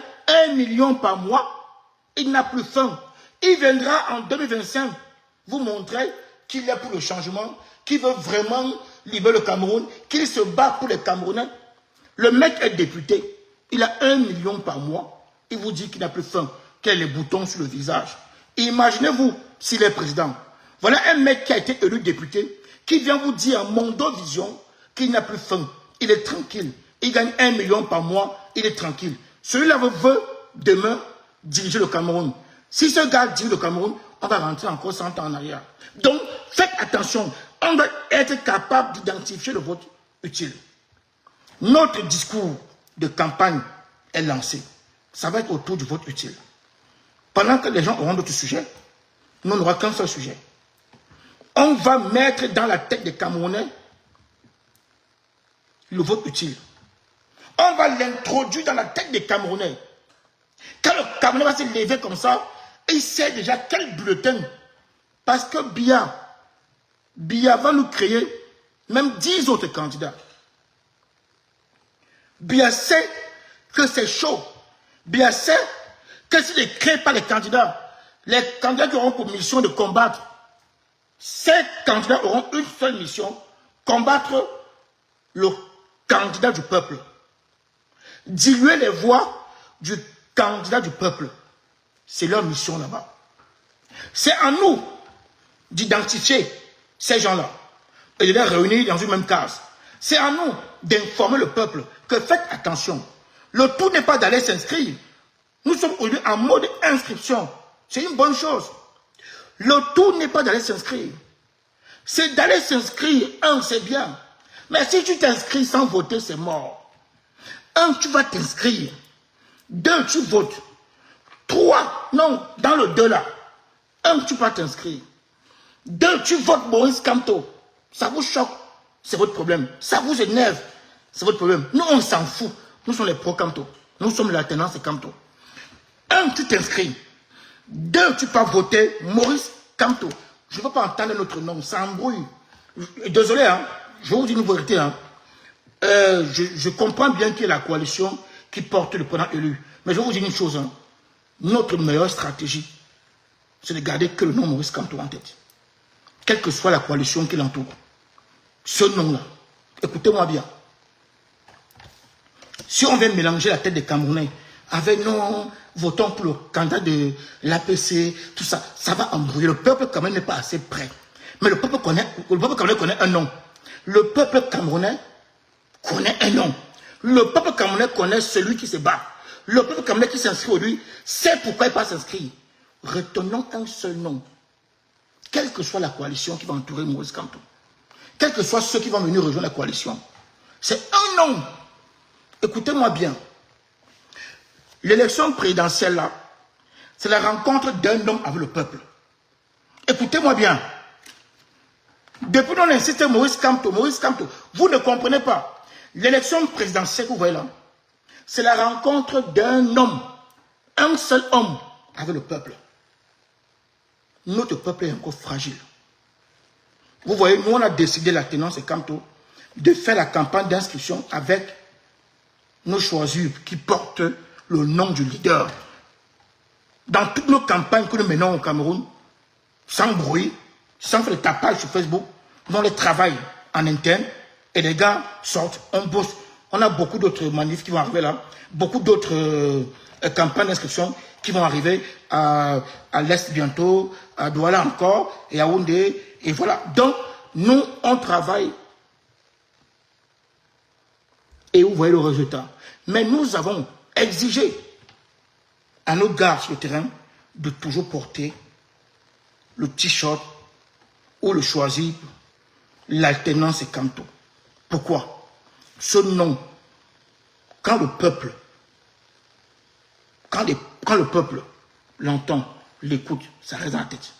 1 million par mois, il n'a plus faim. Il viendra en 2025 vous montrer qu'il est pour le changement, qu'il veut vraiment libérer le Cameroun, qu'il se bat pour les Camerounais. Le mec est député, il a 1 million par mois, il vous dit qu'il n'a plus faim, qu'il a les boutons sur le visage. Imaginez-vous s'il est président. Voilà un mec qui a été élu député, qui vient vous dire à Mondovision qu'il n'a plus faim, il est tranquille, il gagne 1 million par mois, il est tranquille. Celui-là veut demain diriger le Cameroun. Si ce gars dirige le Cameroun, on va rentrer encore 100 ans en arrière. Donc, faites attention. On doit être capable d'identifier le vote utile. Notre discours de campagne est lancé. Ça va être autour du vote utile. Pendant que les gens auront d'autres sujets, nous n'aurons qu'un seul sujet. On va mettre dans la tête des Camerounais le vote utile. On va l'introduire dans la tête des Camerounais. Quand le Camerounais va se lever comme ça, il sait déjà quel bulletin. Parce que Biya va nous créer même 10 autres candidats. Biya sait que c'est chaud. Biya sait que s'il ne crée pas les candidats qui auront pour mission de combattre, ces candidats auront une seule mission, combattre le candidat du peuple. Diluer les voix du candidat du peuple. C'est leur mission là-bas. C'est à nous d'identifier ces gens-là et de les réunir dans une même case. C'est à nous d'informer le peuple que faites attention. Le tout n'est pas d'aller s'inscrire. Nous sommes aujourd'hui en mode inscription. C'est une bonne chose. Le tout n'est pas d'aller s'inscrire. C'est d'aller s'inscrire. Un, c'est bien. Mais si tu t'inscris sans voter, c'est mort. Un, tu vas t'inscrire. Deux, tu votes. Trois, non, dans le deux là. Un, tu vas t'inscrire. Deux, tu votes Maurice Kamto. Ça vous choque, c'est votre problème. Ça vous énerve, c'est votre problème. Nous, on s'en fout. Nous sommes les pro-Kamto. Nous sommes la tendance Kamto. Un, tu t'inscris. Deux, tu peux voter Maurice Kamto. Je ne peux pas entendre notre nom, ça embrouille. Désolé, hein, je vous dis une vérité. Hein. Je comprends bien qu'il y a la coalition qui porte le président élu. Mais je vais vous dire une chose. Hein. Notre meilleure stratégie, c'est de garder que le nom Maurice Kamto en tête. Quelle que soit la coalition qui l'entoure. Ce nom-là, écoutez-moi bien. Si on vient mélanger la tête des Camerounais avec non, votons pour le candidat de l'APC, tout ça, ça va embrouiller. Le peuple camerounais n'est pas assez prêt. Mais le peuple camerounais connaît un nom. Le peuple camerounais connaît un nom. Le peuple camerounais connaît celui qui se bat. Le peuple camerounais qui s'inscrit aujourd'hui sait pourquoi il ne va pas s'inscrire. Retenons un seul nom. Quelle que soit la coalition qui va entourer Maurice Kamto, quels que soient ceux qui vont venir rejoindre la coalition, c'est un nom. Écoutez-moi bien. L'élection présidentielle, là, c'est la rencontre d'un homme avec le peuple. Écoutez-moi bien. Depuis qu'on insiste Maurice Kamto, vous ne comprenez pas. L'élection présidentielle que vous voyez là, c'est la rencontre d'un homme, un seul homme avec le peuple. Notre peuple est encore fragile. Vous voyez, nous on a décidé, la tenance et Kamto, de faire la campagne d'inscription avec nos choisis qui portent le nom du leader. Dans toutes nos campagnes que nous menons au Cameroun, sans bruit, sans faire le tapage sur Facebook, nous on les travaille en interne et les gars sortent, on bosse. On a beaucoup d'autres manifs qui vont arriver là, beaucoup d'autres campagnes d'inscription qui vont arriver à l'Est bientôt, à Douala encore, et à Yaoundé, et voilà. Donc, nous, on travaille et vous voyez le résultat. Mais nous avons exigé à nos gars sur le terrain de toujours porter le t-shirt ou le choisi, l'alternance et Kamto. Pourquoi? Ce nom, quand le peuple l'entend, l'écoute, ça reste dans la tête.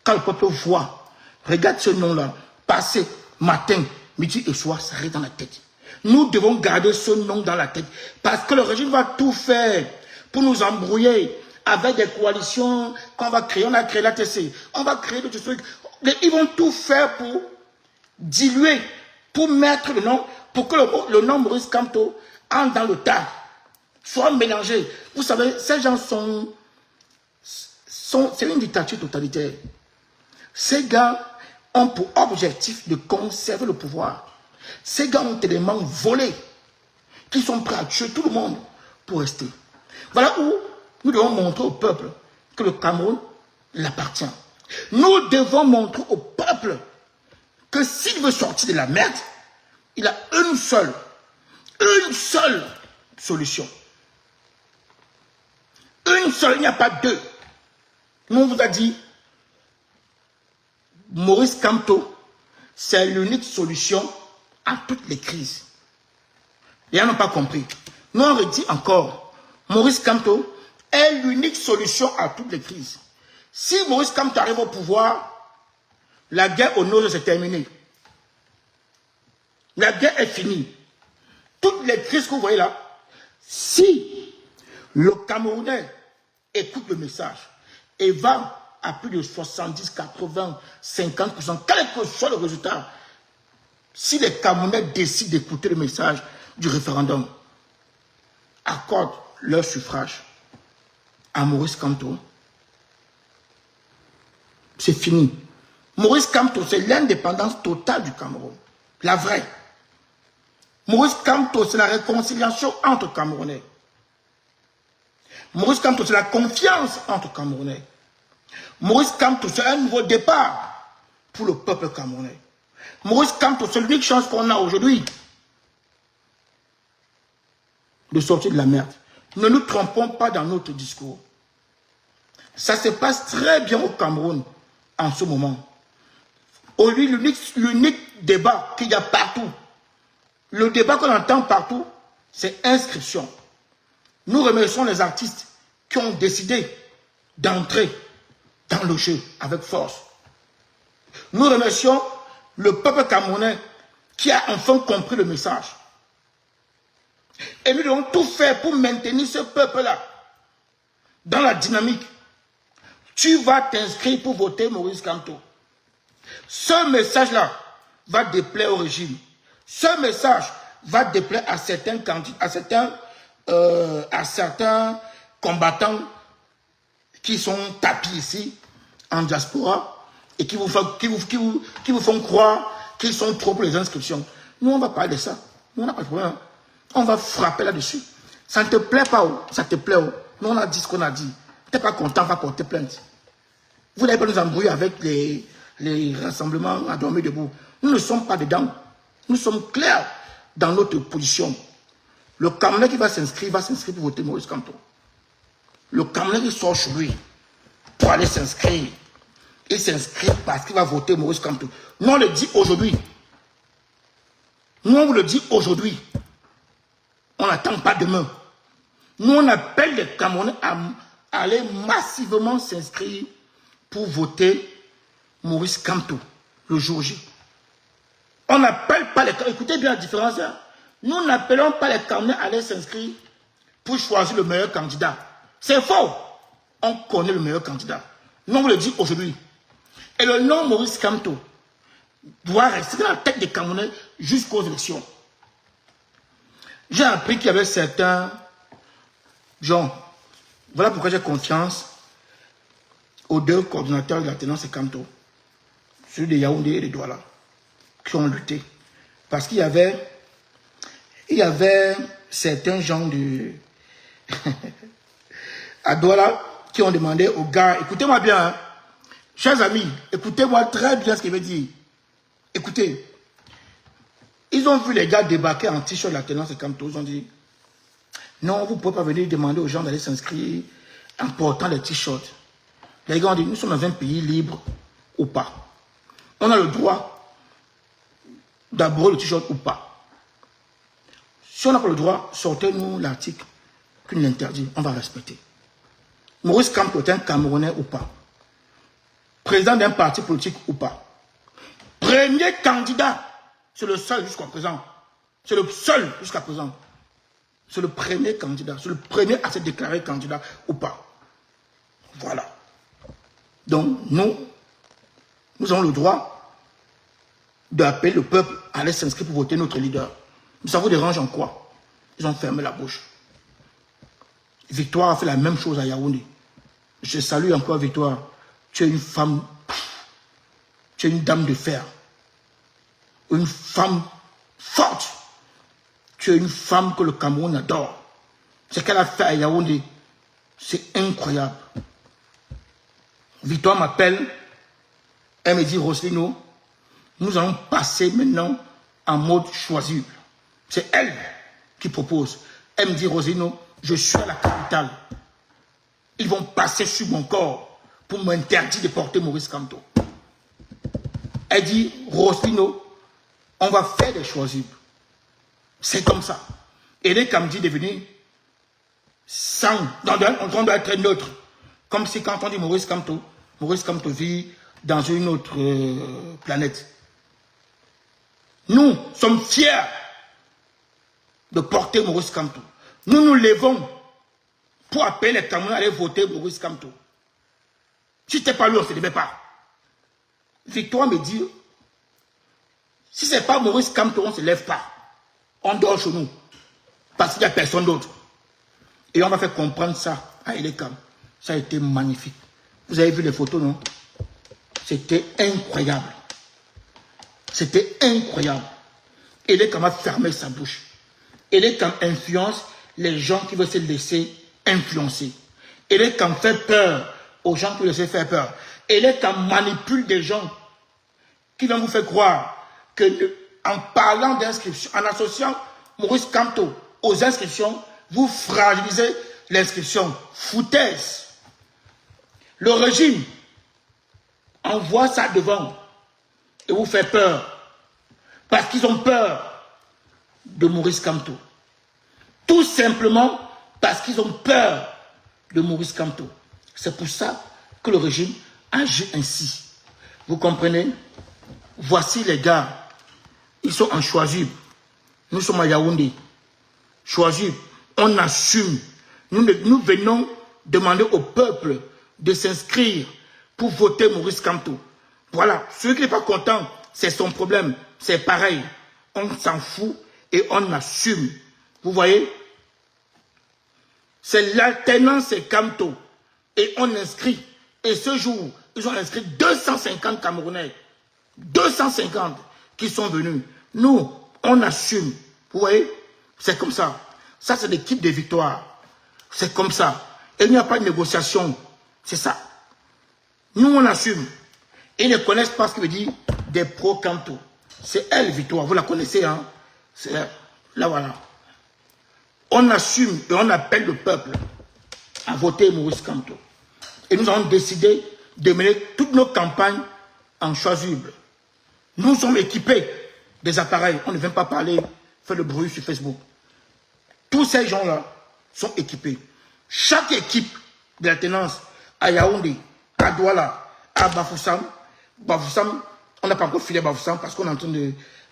Quand le peuple voit, regarde ce nom-là, passer matin, midi et soir, ça reste dans la tête. Nous devons garder ce nom dans la tête. Parce que le régime va tout faire pour nous embrouiller avec des coalitions qu'on va créer. On a créé l'ATC, on va créer d'autres trucs. Ils vont tout faire pour diluer, pour mettre le nom, pour que le nom Maurice Kamto entre dans le tas, soit mélangé. Vous savez, ces gens c'est une dictature totalitaire. Ces gars ont pour objectif de conserver le pouvoir. Ces gars ont tellement volé qu'ils sont prêts à tuer tout le monde pour rester. Voilà où nous devons montrer au peuple que le Cameroun l'appartient. Nous devons montrer au peuple que s'il veut sortir de la merde, il a une seule solution. Une seule, il n'y a pas deux. Nous, on vous a dit, Maurice Kamto, c'est l'unique solution à toutes les crises. Les gens n'ont pas compris. Nous, on redit encore, Maurice Kamto est l'unique solution à toutes les crises. Si Maurice Kamto arrive au pouvoir, la guerre au nord s'est terminée. La guerre est finie. Toutes les crises que vous voyez là, si le Camerounais écoute le message et va à plus de 70, 80, 50%, quel que soit le résultat, si les Camerounais décident d'écouter le message du référendum, accordent leur suffrage à Maurice Kamto, c'est fini. Maurice Kamto, c'est l'indépendance totale du Cameroun. La vraie. Maurice Kamto, c'est la réconciliation entre Camerounais. Maurice Kamto, c'est la confiance entre Camerounais. Maurice Kamto, c'est un nouveau départ pour le peuple camerounais. Maurice Kamto, c'est l'unique chance qu'on a aujourd'hui de sortir de la merde. Ne nous trompons pas dans notre discours. Ça se passe très bien au Cameroun en ce moment. Aujourd'hui, l'unique débat qu'il y a partout, le débat qu'on entend partout, c'est inscription. Nous remercions les artistes qui ont décidé d'entrer dans le jeu avec force. Nous remercions le peuple camerounais qui a enfin compris le message. Et nous devons tout faire pour maintenir ce peuple-là dans la dynamique tu vas t'inscrire pour voter Maurice Kamto. Ce message-là va déplaire au régime. Ce message va déplaire à certains candidats, à certains combattants qui sont tapis ici, en diaspora, et qui vous font croire qu'ils sont trop pour les inscriptions. Nous, on va parler de ça. Nous, on n'a pas de problème. On va frapper là-dessus. Ça ne te plaît pas, oh. Ça te plaît. Oh. Nous, on a dit ce qu'on a dit. Tu n'es pas content, on va porter plainte. Vous n'allez pas nous embrouiller avec les rassemblements à dormir debout. Nous ne sommes pas dedans. Nous sommes clairs dans notre position. Le Camerounais qui va s'inscrire pour voter Maurice Kamto. Le Camerounais qui sort chez lui pour aller s'inscrire. Il s'inscrit parce qu'il va voter Maurice Kamto. Nous, on le dit aujourd'hui. Nous, on vous le dit aujourd'hui. On n'attend pas demain. Nous, on appelle les Camerounais à aller massivement s'inscrire pour voter Maurice Kamto le jour J. On n'appelle pas les Camerounais. Écoutez bien la différence. Hein? Nous n'appelons pas les Camerounais à aller s'inscrire pour choisir le meilleur candidat. C'est faux. On connaît le meilleur candidat. Nous, on vous le dit aujourd'hui. Et le nom Maurice Kamto doit rester dans la tête des Camerounais jusqu'aux élections. J'ai appris qu'il y avait certains gens. Voilà pourquoi j'ai confiance aux deux coordinateurs de la tenance et Kamto, celui de Yaoundé et de Douala, qui ont lutté. Parce qu'il y avait certains gens de à Douala qui ont demandé aux gars, écoutez-moi bien, hein, chers amis, écoutez-moi très bien ce qu'il veut dire. Écoutez, ils ont vu les gars débarquer en t-shirt de la tenance et Kamto, ils ont dit, non, vous ne pouvez pas venir demander aux gens d'aller s'inscrire en portant les t-shirts. Les gars ont dit, nous sommes dans un pays libre ou pas. On a le droit d'aborder le t-shirt ou pas. Si on n'a pas le droit, sortez-nous l'article qui nous l'interdit, on va respecter. Maurice Kamto est un Camerounais ou pas? Président d'un parti politique ou pas? Premier candidat, c'est le seul jusqu'à présent. C'est le seul jusqu'à présent. C'est le premier candidat, c'est le premier à se déclarer candidat ou pas. Voilà. Donc, nous avons le droit d'appeler le peuple à aller s'inscrire pour voter notre leader. Mais ça vous dérange en quoi? Ils ont fermé la bouche. Victoire a fait la même chose à Yaoundé. Je salue encore Victoire. Tu es une femme, tu es une dame de fer. Une femme forte. Tu es une femme que le Cameroun adore. Ce qu'elle a fait à Yaoundé, c'est incroyable. Victoire m'appelle, elle me dit, Roslino, nous allons passer maintenant en mode choisi. C'est elle qui propose. Elle me dit, Roslino, je suis à la capitale. Ils vont passer sur mon corps pour m'interdire de porter Maurice Kamto. Elle dit, Roslino, on va faire des choisis. C'est comme ça. Et les Kamdi de venir sans, on doit être neutre. Comme si quand on dit Maurice Kamto vit dans une autre planète. Nous sommes fiers de porter Maurice Kamto. Nous nous levons pour appeler les Camerounais à aller voter Maurice Kamto. Si ce n'était pas lui, on ne se levait pas. Victoire me dit, si ce n'est pas Maurice Kamto, on ne se lève pas. On dort chez nous. Parce qu'il n'y a personne d'autre. Et on va faire comprendre ça à Elekam. Ça a été magnifique. Vous avez vu les photos, non? C'était incroyable. C'était incroyable. Elekam a fermé sa bouche. Elekam influence les gens qui veulent se laisser influencer. Elekam fait peur aux gens qui veulent se laisser faire peur. Elekam manipule des gens qui vont vous faire croire que en parlant d'inscription, en associant Maurice Kamto aux inscriptions, vous fragilisez l'inscription. Foutaise. Le régime envoie ça devant et vous fait peur. Parce qu'ils ont peur de Maurice Kamto. Tout simplement parce qu'ils ont peur de Maurice Kamto. C'est pour ça que le régime agit ainsi. Vous comprenez? Voici les gars. Ils sont en Choisib. Nous sommes à Yaoundé. Choisib. On assume. Nous venons demander au peuple de s'inscrire pour voter Maurice Kamto. Voilà, celui qui n'est pas content, c'est son problème. C'est pareil. On s'en fout et on assume. Vous voyez? C'est l'alternance et Kamto. Et on inscrit. Et ce jour, ils ont inscrit 250 Camerounais. 250 qui sont venus. Nous, on assume. Vous voyez? C'est comme ça. Ça, c'est l'équipe de victoire. C'est comme ça. Et il n'y a pas de négociation. C'est ça. Nous, on assume. Ils ne connaissent pas ce qui veut dire des pro-Kamto. C'est elle, victoire. Vous la connaissez, hein? C'est là, voilà. On assume et on appelle le peuple à voter Maurice Kamto. Et nous avons décidé de mener toutes nos campagnes en chasuble. Nous sommes équipés des appareils. On ne vient pas parler, faire le bruit sur Facebook. Tous ces gens-là sont équipés. Chaque équipe de l'alternance à Yaoundé, à Douala, à Bafoussam, on n'a pas encore filé Bafoussam parce qu'on est en train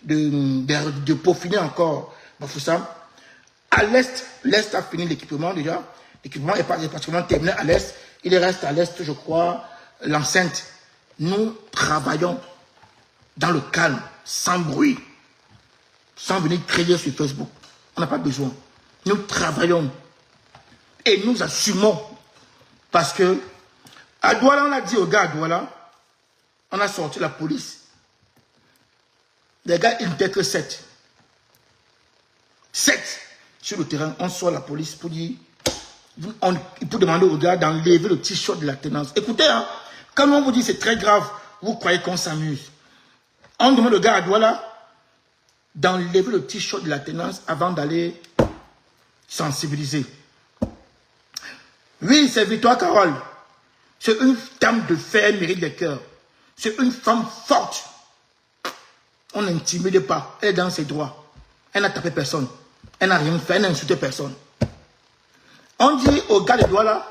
de peaufiner encore Bafoussam. À l'est, l'est a fini l'équipement déjà. L'équipement est pratiquement terminé à l'est. Il reste à l'est, je crois, l'enceinte. Nous travaillons dans le calme, sans bruit, sans venir crier sur Facebook. On n'a pas besoin. Nous travaillons et nous assumons parce que à Douala, on a dit aux gars à Douala, on a sorti la police. Les gars, ils n'étaient que 7. 7 sur le terrain, on sort la police pour dire, pour demander aux gars d'enlever le t-shirt de la tenance. Écoutez, hein, quand on vous dit c'est très grave, vous croyez qu'on s'amuse. On demande aux gars à Douala d'enlever le t-shirt de la tenance avant d'aller sensibiliser. Oui, c'est Victoire Carole. C'est une dame de fer, mérite des cœurs. C'est une femme forte. On n'intimide pas. Elle est dans ses droits. Elle n'a tapé personne. Elle n'a rien fait. Elle n'a insulté personne. On dit aux gars de Douala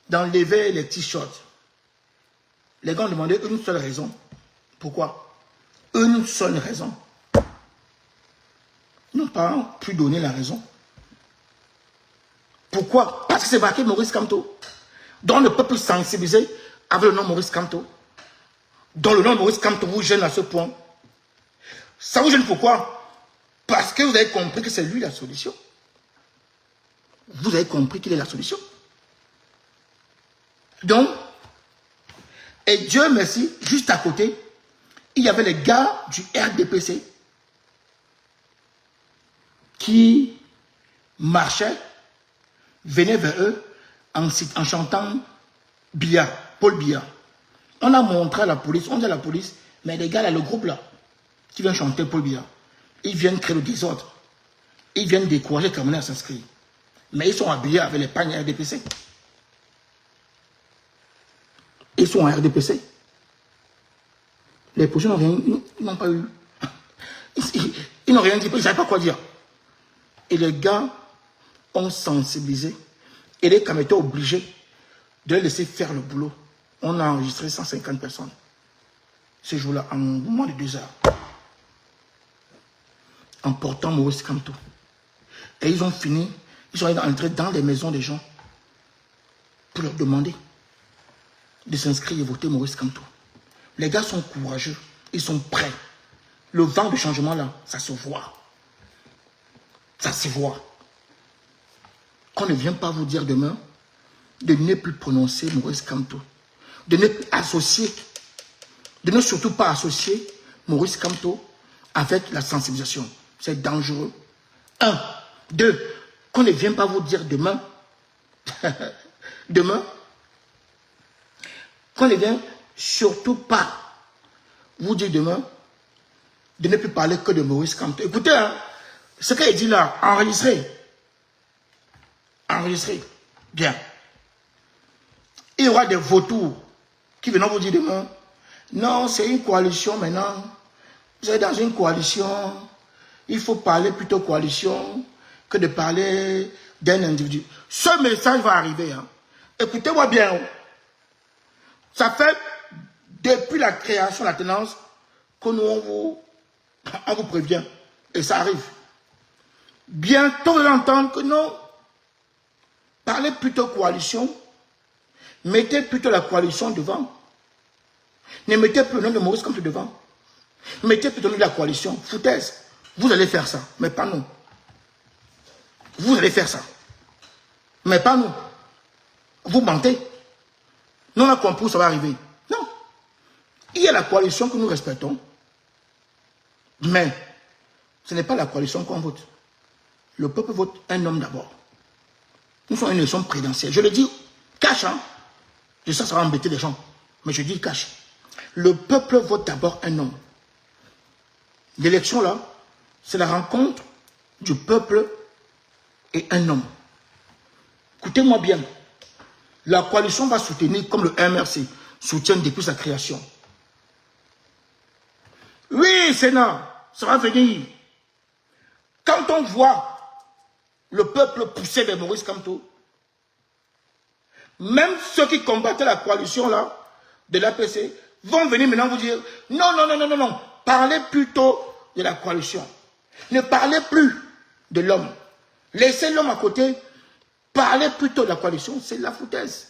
d'enlever les t-shirts. Les gars ont demandé une seule raison. Pourquoi? Une seule raison. Ils n'ont pas pu donner la raison. Pourquoi? Parce que c'est marqué Maurice Kamto. Donc le peuple sensibilisé avec le nom Maurice Kamto. Donc le nom Maurice Kamto vous gêne à ce point. Ça vous gêne pourquoi? Parce que vous avez compris que c'est lui la solution. Vous avez compris qu'il est la solution. Donc, et Dieu merci, juste à côté, il y avait les gars du RDPC qui marchaient, venaient vers eux en chantant Biya, Paul Biya. On a montré à la police, on dit à la police, mais les gars là, le groupe là, qui vient chanter Paul Biya, ils viennent créer le désordre. Ils viennent décourager les Camerounais à s'inscrire. Mais ils sont habillés avec les pagnes RDPC. Ils sont en RDPC. Les policiers n'ont rien, ils n'ont pas eu. Ils n'ont rien dit, ils ne savaient pas quoi dire. Et les gars ont sensibilisé. Et les caméras étaient obligés de les laisser faire le boulot. On a enregistré 150 personnes. Ce jour-là, en moins de 2 heures. En portant Maurice Kamto. Et ils ont fini, ils sont entrés dans les maisons des gens pour leur demander de s'inscrire et voter Maurice Kamto. Les gars sont courageux, ils sont prêts. Le vent de changement là, ça se voit. Ça se voit. Qu'on ne vient pas vous dire demain de ne plus prononcer Maurice Kamto. De ne plus associer, de ne surtout pas associer Maurice Kamto avec la sensibilisation. C'est dangereux. 1. 2. Qu'on ne vient pas vous dire demain, qu'on ne vient surtout pas vous dire demain de ne plus parler que de Maurice Kamto. Écoutez, hein, ce qu'il dit là, enregistré. Enregistré. Bien. Il y aura des vautours qui viendront vous dire demain, non, c'est une coalition maintenant. Vous êtes dans une coalition. Il faut parler plutôt coalition que de parler d'un individu. Ce message va arriver. Hein. Écoutez-moi bien. Ça fait depuis la création de la tenance que nous, on vous prévient. Et ça arrive. Bientôt, vous allez entendre que non. Parlez plutôt coalition Mettez plutôt la coalition devant. Ne mettez plus le nom de Maurice Kamto devant. Mettez plutôt le nom de la coalition. Foutaise. Vous allez faire ça, mais pas nous. Vous allez faire ça, mais pas nous. Vous mentez. Nous, on a compris où ça va arriver. Non. Il y a la coalition que nous respectons, mais ce n'est pas la coalition qu'on vote. Le peuple vote un homme d'abord. Nous sommes une élection présidentielle. Je le dis cash, hein. Je sais que ça va embêter les gens, mais je dis cash. Le peuple vote d'abord un homme. L'élection là, c'est la rencontre du peuple et un homme. Écoutez-moi bien. La coalition va soutenir comme le MRC soutient depuis sa création. Oui, Sénat, ça va venir. Quand on voit le peuple pousser vers Maurice Kamto, même ceux qui combattaient la coalition là, de l'APC, vont venir maintenant vous dire, non, non, non, non, non, non, parlez plutôt de la coalition. Ne parlez plus de l'homme. Laissez l'homme à côté, parlez plutôt de la coalition, c'est de la foutaise.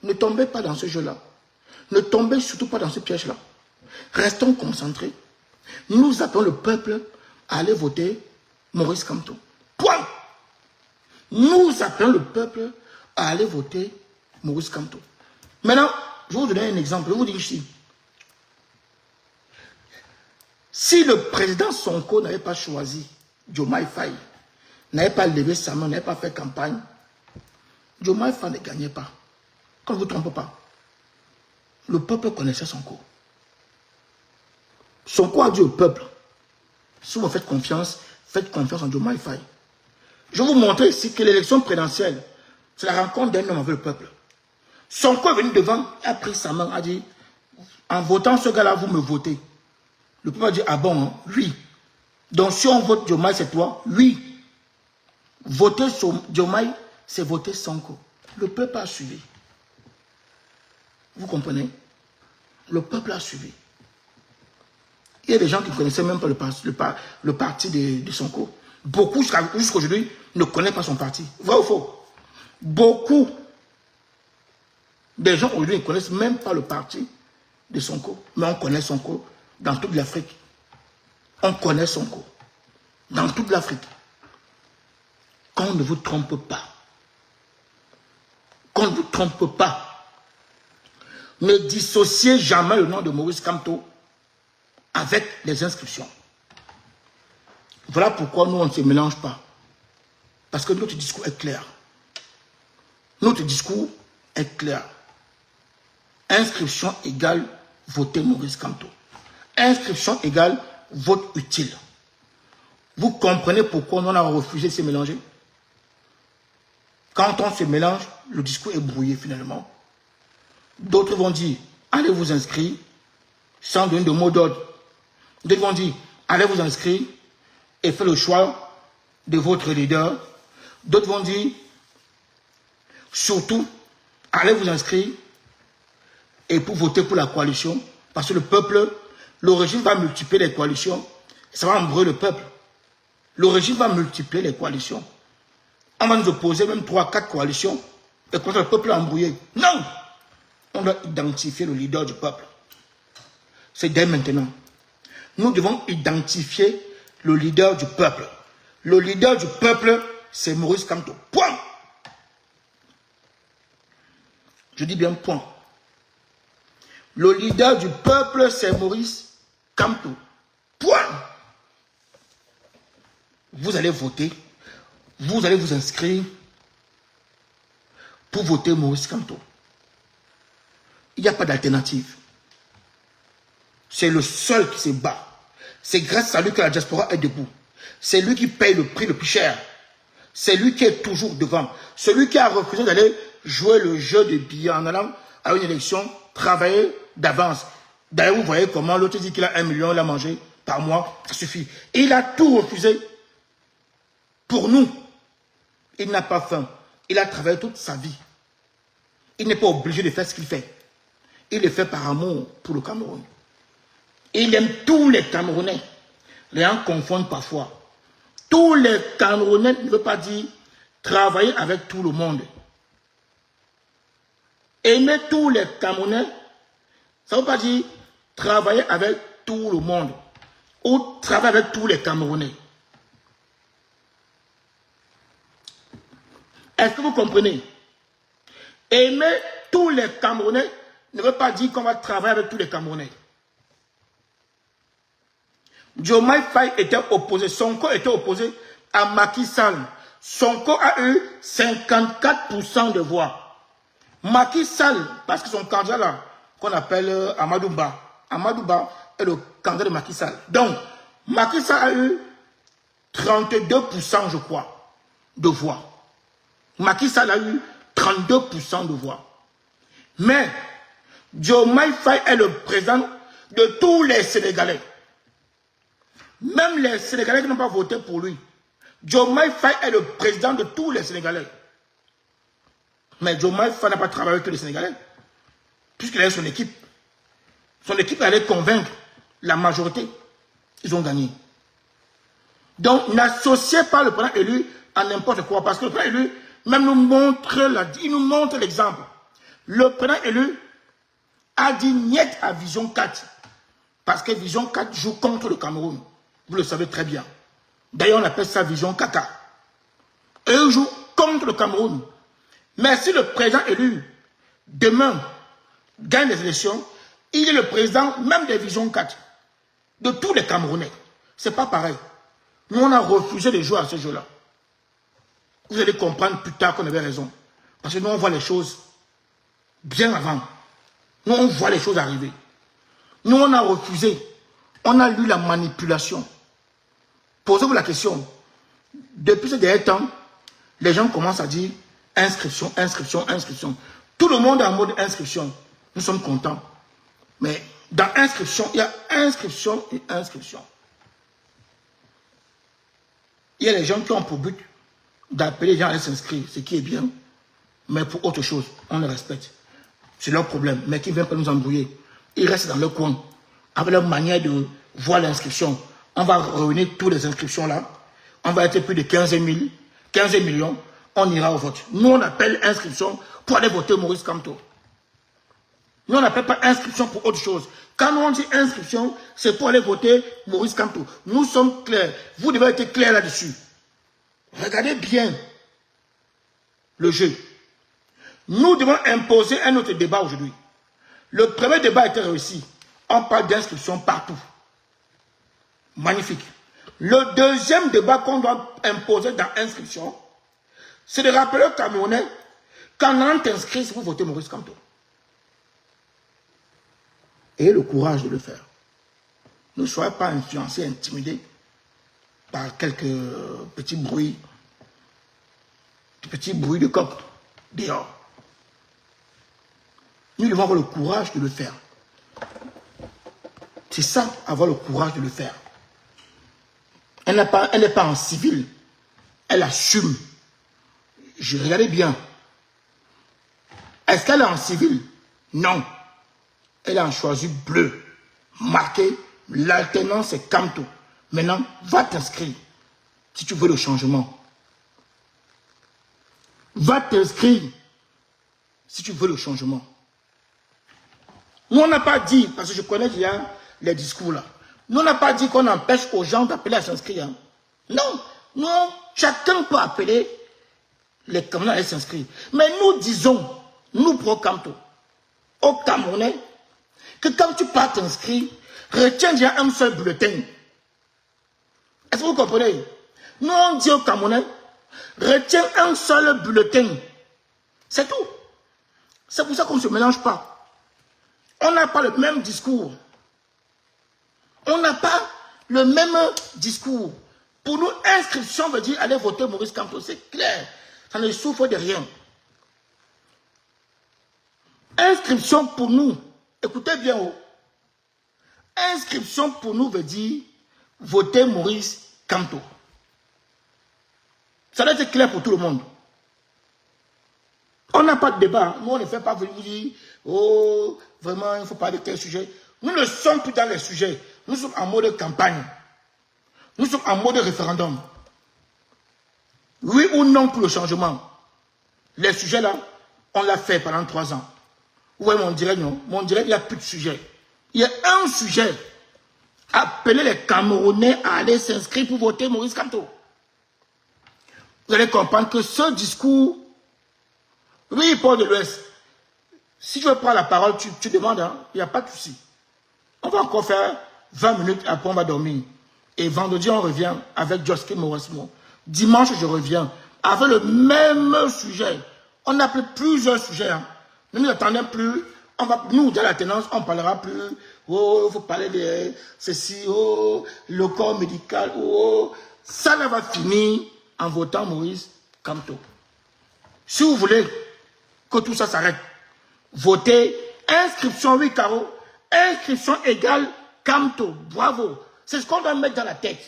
Ne tombez pas dans ce jeu-là. Ne tombez surtout pas dans ce piège-là. Restons concentrés. Nous appelons le peuple à aller voter Maurice Kamto. Point. Nous appelons le peuple à aller voter Maurice Kamto. Maintenant, je vais vous donner un exemple. Je vous dis ici. Si le président Sonko n'avait pas choisi Diomaye Faye, n'avait pas levé sa main, n'avait pas fait campagne, Diomaye Faye ne gagnait pas. Quand vous ne vous trompez pas, le peuple connaissait Sonko. Sonko a dit au peuple, si vous faites confiance en Diomaye Faye. Je vais vous montrer ici que l'élection présidentielle, c'est la rencontre d'un homme avec le peuple. Sonko est venu devant, a pris sa main, a dit, en votant ce gars-là, vous me votez. Le peuple a dit, ah bon, hein? Oui. Donc si on vote Diomaye, c'est toi? Oui. Voter sur Diomaye, c'est voter Sonko. Le peuple a suivi. Vous comprenez? Le peuple a suivi. Il y a des gens qui ne connaissaient même pas le parti de Sonko. Beaucoup, jusqu'à aujourd'hui, ne connaissent pas son parti. Vrai ou faux? Beaucoup des gens aujourd'hui ne connaissent même pas le parti de Sonko. Mais on connaît Sonko dans toute l'Afrique. On connaît Sonko dans toute l'Afrique. Qu'on ne vous trompe pas. Qu'on ne vous trompe pas. Ne dissociez jamais le nom de Maurice Kamto avec les inscriptions. Voilà pourquoi nous, on ne se mélange pas. Parce que notre discours est clair. Notre discours est clair. Inscription égale voter Maurice Kamto. Inscription égale vote utile. Vous comprenez pourquoi on a refusé de se mélanger? Quand on se mélange, le discours est brouillé finalement. D'autres vont dire, allez vous inscrire, sans donner de mot d'ordre. D'autres vont dire, allez vous inscrire et faites le choix de votre leader. D'autres vont dire, surtout, allez vous inscrire et pour voter pour la coalition. Parce que le peuple, le régime va multiplier les coalitions. Ça va embrouiller le peuple. Le régime va multiplier les coalitions. On va nous opposer même 3-4 coalitions. Et contre le peuple embrouillé. Non! On doit identifier le leader du peuple. C'est dès maintenant. Nous devons identifier le leader du peuple. Le leader du peuple, c'est Maurice Kamto. Point. Je dis bien point. Le leader du peuple, c'est Maurice Kamto. Point. Vous allez voter. Vous allez vous inscrire pour voter Maurice Kamto. Il n'y a pas d'alternative. C'est le seul qui se bat. C'est grâce à lui que la diaspora est debout. C'est lui qui paye le prix le plus cher. C'est lui qui est toujours devant. Celui qui a refusé d'aller jouer le jeu de billets en allant à une élection, travailler d'avance. D'ailleurs, vous voyez comment l'autre dit qu'il a 1 million, il a mangé par mois, ça suffit. Et il a tout refusé pour nous. Il n'a pas faim. Il a travaillé toute sa vie. Il n'est pas obligé de faire ce qu'il fait. Il le fait par amour pour le Cameroun. Il aime tous les Camerounais. Les gens confondent parfois. Tous les Camerounais ne veulent pas dire travailler avec tout le monde. Aimer tous les Camerounais, ça ne veut pas dire travailler avec tout le monde ou travailler avec tous les Camerounais. Est-ce que vous comprenez? Aimer tous les Camerounais ne veut pas dire qu'on va travailler avec tous les Camerounais. Diomaye Faye était opposé, Sonko était opposé à Macky Sall. Sonko a eu 54% de voix. Macky Sall, parce que son candidat là, qu'on appelle Amadou Ba. Amadou Ba est le candidat de Macky Sall. Donc, Macky Sall a eu 32%, je crois, de voix. Macky Sall a eu 32% de voix. Mais, Diomaye Faye est le président de tous les Sénégalais. Même les Sénégalais qui n'ont pas voté pour lui. Diomaye Faye est le président de tous les Sénégalais. Mais Diomaye Faye n'a pas travaillé avec tous les Sénégalais. Puisqu'il avait son équipe. Son équipe allait convaincre la majorité. Ils ont gagné. Donc, n'associez pas le président élu à n'importe quoi. Parce que le président élu, même il nous montre l'exemple. Le président élu a dit niet à Vision 4. Parce que Vision 4 joue contre le Cameroun. Vous le savez très bien. D'ailleurs, on appelle ça Vision Caca. Et ils jouent contre le Cameroun. Mais si le président élu, demain, gagne les élections, il est le président même des Vision 4. De tous les Camerounais. Ce n'est pas pareil. Nous, on a refusé de jouer à ce jeu-là. Vous allez comprendre plus tard qu'on avait raison. Parce que nous, on voit les choses bien avant. Nous, on voit les choses arriver. Nous, on a refusé. On a lu la manipulation. Posez-vous la question. Depuis ce dernier temps, les gens commencent à dire inscription, inscription, inscription. Tout le monde est en mode inscription. Nous sommes contents. Mais dans inscription, il y a inscription et inscription. Il y a des gens qui ont pour but d'appeler les gens à s'inscrire, ce qui est bien, mais pour autre chose, on les respecte. C'est leur problème, mais qui ne viennent pas nous embrouiller. Ils restent dans leur coin, avec leur manière de voir l'inscription. On va réunir toutes les inscriptions là, on va être plus de 15 millions, on ira au vote. Nous, on appelle inscription pour aller voter Maurice Kamto. Nous, on n'appelle pas inscription pour autre chose. Quand on dit inscription, c'est pour aller voter Maurice Kamto. Nous sommes clairs. Vous devez être clairs là-dessus. Regardez bien le jeu. Nous devons imposer un autre débat aujourd'hui. Le premier débat était réussi. On parle d'inscription partout. Magnifique. Le deuxième débat qu'on doit imposer dans l'inscription, c'est de rappeler aux Camerounais quand on t'inscrit, c'est pour voter Maurice Kamto. Ayez le courage de le faire. Ne soyez pas influencés, intimidés par quelques petits bruits de coq dehors. Nous devons avoir le courage de le faire. C'est ça, avoir le courage de le faire. Elle n'est pas en civil. Elle assume. Je regardais bien. Est-ce qu'elle est en civil? Non. Elle a choisi bleu. Marqué, l'alternance est Kamto. Maintenant, va t'inscrire. Si tu veux le changement. Va t'inscrire. Si tu veux le changement. Nous, on n'a pas dit, parce que je connais déjà les discours là. Nous, on n'a pas dit qu'on empêche aux gens d'appeler à s'inscrire. Hein. Non. Non. Chacun peut appeler les Camerounais à s'inscrire. Mais nous disons, nous pro-Kamto, aux Camerounais, que quand tu pars t'inscrire, retiens déjà un seul bulletin. Est-ce que vous comprenez? Nous, on dit aux Camerounais, retiens un seul bulletin. C'est tout. C'est pour ça qu'on ne se mélange pas. On n'a pas le même discours. On n'a pas le même discours. Pour nous, inscription veut dire aller voter Maurice Kamto. C'est clair. Ça ne souffre de rien. Inscription pour nous, écoutez bien. Oh. Inscription pour nous veut dire voter Maurice Kamto. Ça doit être clair pour tout le monde. On n'a pas de débat. Nous, on ne fait pas venir vous dire, oh, vraiment, il ne faut parler de tel sujet. Nous ne sommes plus dans les sujets. Nous sommes en mode campagne. Nous sommes en mode référendum. Oui ou non pour le changement. Les sujets là, on l'a fait pendant 3 ans. Vous voyez mon direct, non? Mon direct, il n'y a plus de sujet. Il y a un sujet. Appelez les Camerounais à aller s'inscrire pour voter Maurice Kamto. Vous allez comprendre que ce discours, oui, Paul de l'Ouest, si tu veux prendre la parole, tu demandes, hein, il n'y a pas de souci. On va encore faire 20 minutes, après on va dormir. Et vendredi, on revient avec Josquin Morasmo. Dimanche, je reviens avec le même sujet. On a pris plusieurs sujets. Hein. Ne nous attendons plus. Nous, dans la tenance, on ne parlera plus. Oh, il faut parler de ceci. Oh, le corps médical. Oh, ça va finir en votant Maurice Kamto. Si vous voulez que tout ça s'arrête, votez. Inscription, oui, Caro. Inscription égale Kamto. Bravo. C'est ce qu'on doit mettre dans la tête.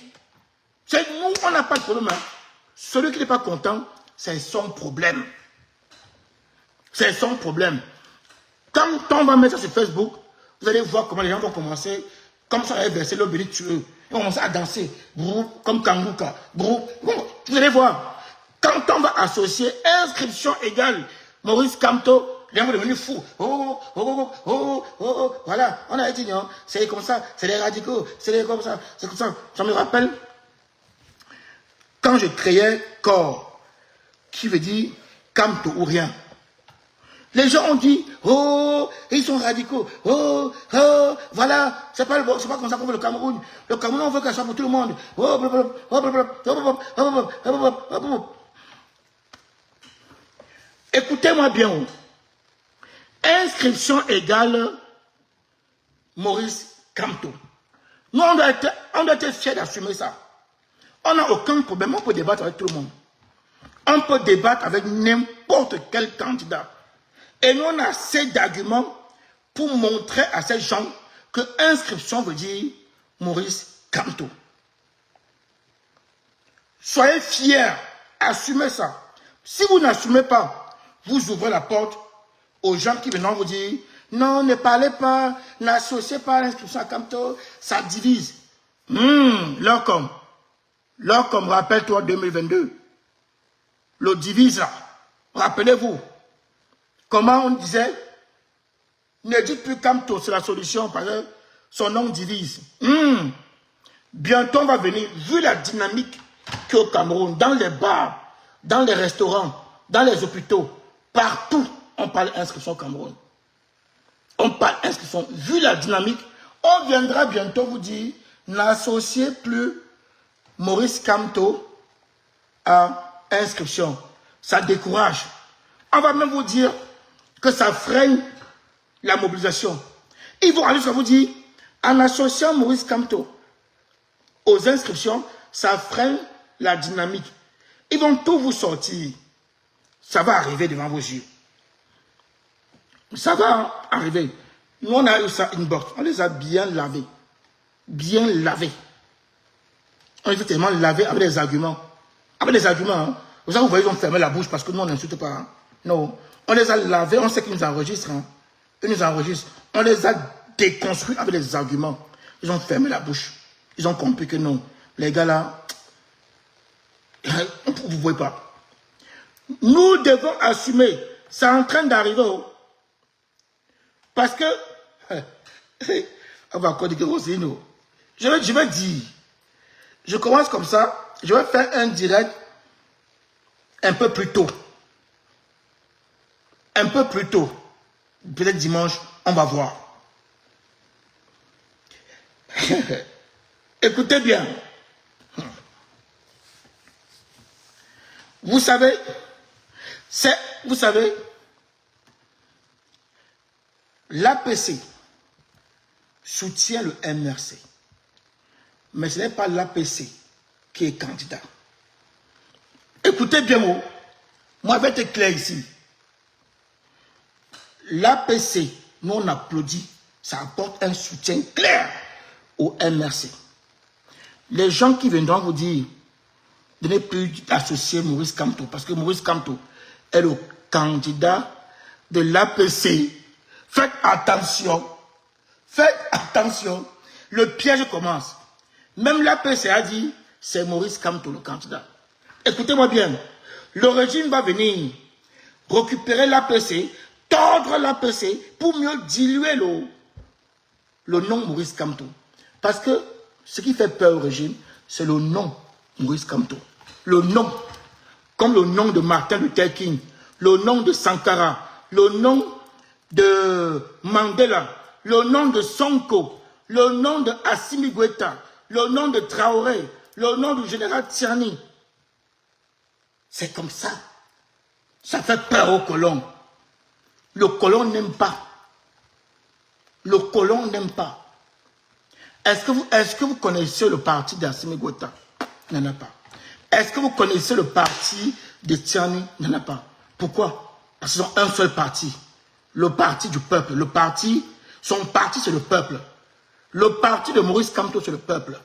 C'est nous, on n'a pas de problème. Hein. Celui qui n'est pas content, c'est son problème. C'est son problème. Quand on va mettre ça sur Facebook, vous allez voir comment les gens vont commencer, comme ça, à verser le béni tueux. Ils vont commencer à danser, comme Kanguka. Vous allez voir. Quand on va associer inscription égale Maurice Kamto, les gens vont devenir fous. Voilà, on a dit non, c'est comme ça, c'est les radicaux, c'est comme ça, c'est comme ça. Ça me rappelle quand je créais corps, qui veut dire Kamto ou rien. Les gens ont dit, oh, ils sont radicaux, oh, voilà, c'est pas comme ça qu'on veut le Cameroun. Le Cameroun, on veut qu'elle soit pour tout le monde. Écoutez-moi bien. Inscription égale Maurice Kamto. Nous, on doit être fiers d'assumer ça. On n'a aucun problème, on peut débattre avec tout le monde. On peut débattre avec n'importe quel candidat. Et nous, on a assez d'arguments pour montrer à ces gens que inscription veut dire Maurice Kamto. Soyez fiers, assumez ça. Si vous n'assumez pas, vous ouvrez la porte aux gens qui viennent vous dire non, ne parlez pas, n'associez pas l'inscription à Kamto, ça divise. L'ORCOM, rappelle-toi 2022. Le divise là, rappelez-vous. Comment on disait, ne dites plus Kamto, c'est la solution, parce que son nom divise. Bientôt on va venir, vu la dynamique qu'il y a au Cameroun, dans les bars, dans les restaurants, dans les hôpitaux, partout, on parle inscription au Cameroun. On parle inscription. Vu la dynamique, on viendra bientôt vous dire, n'associez plus Maurice Kamto à inscription. Ça décourage. On va même vous dire que ça freine la mobilisation. Ils vont aller jusqu'à vous dire, en associant Maurice Kamto aux inscriptions, ça freine la dynamique. Ils vont tout vous sortir. Ça va arriver devant vos yeux. Ça va arriver. Nous, on a eu ça inbox. On les a bien lavés. Bien lavés. On les a tellement lavés avec des arguments. Avec des arguments. Hein. Vous savez, vous voyez, ils ont fermé la bouche parce que nous, on n'insulte pas. Hein. Non. On les a lavés. On sait qu'ils nous enregistrent. Hein. Ils nous enregistrent. On les a déconstruits avec des arguments. Ils ont fermé la bouche. Ils ont compris que non. Les gars là, vous ne voyez pas. Nous devons assumer. C'est en train d'arriver. Parce que, on va encore dire que aussi, nous. Je vais dire, je commence comme ça, je vais faire un direct un peu plus tôt. Un peu plus tôt. Peut-être dimanche, on va voir. Écoutez bien. Vous savez, l'APC soutient le MRC. Mais ce n'est pas l'APC qui est candidat. Écoutez bien, moi je vais être clair ici. L'APC, nous on applaudit, ça apporte un soutien clair au MRC. Les gens qui viendront vous dire de ne plus associer Maurice Kamto, parce que Maurice Kamto est le candidat de l'APC. Faites attention. Faites attention. Le piège commence. Même l'APC a dit, c'est Maurice Kamto le candidat. Écoutez-moi bien. Le régime va venir récupérer l'APC tordre l'APC pour mieux diluer le nom Maurice Kamto. Parce que ce qui fait peur au régime, c'est le nom Maurice Kamto. Le nom, comme le nom de Martin Luther King, le nom de Sankara, le nom de Mandela, le nom de Sonko, le nom de Assimi Goïta, le nom de Traoré, le nom du général Tiani. C'est comme ça. Ça fait peur aux colons. Le colon n'aime pas. Le colon n'aime pas. Est-ce que vous connaissez le parti d'Assimi Goïta? Il n'y en a pas. Est-ce que vous connaissez le parti de Tiani? Il n'y en a pas. Pourquoi? Parce qu'ils ont un seul parti. Le parti du peuple. Son parti, c'est le peuple. Le parti de Maurice Kamto, c'est le peuple.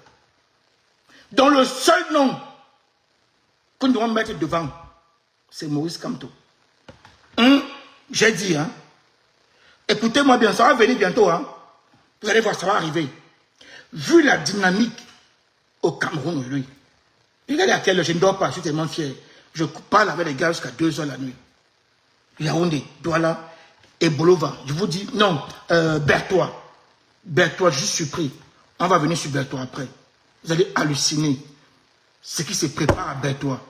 Donc le seul nom que nous devons mettre devant, c'est Maurice Kamto. J'ai dit, hein. Écoutez-moi bien, ça va venir bientôt, hein. Vous allez voir, ça va arriver. Vu la dynamique au Cameroun, lui, regardez à quelle heure je ne dors pas, je suis tellement fier. Je parle avec les gars jusqu'à 2 h la nuit. Yaoundé, Douala et Bolova. Je vous dis, non, Berthois. Berthois, je suis surpris. On va venir sur Berthois après. Vous allez halluciner ce qui se prépare à Berthois.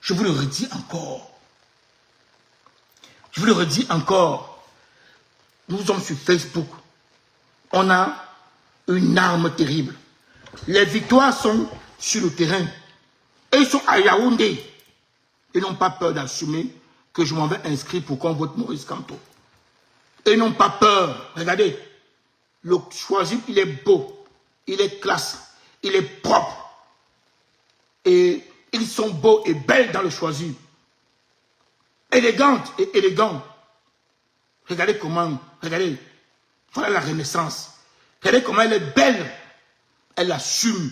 Je vous le redis encore. Je vous le redis encore. Nous sommes sur Facebook. On a une arme terrible. Les victoires sont sur le terrain. Et ils sont à Yaoundé. Ils n'ont pas peur d'assumer que je m'en vais inscrire pour qu'on vote Maurice Kamto. Ils n'ont pas peur. Regardez. Le choisi, il est beau. Il est classe. Il est propre. Et ils sont beaux et belles dans le choisi. Élégante et élégant. Regardez comment, regardez, voilà la Renaissance. Regardez comment elle est belle. Elle assume.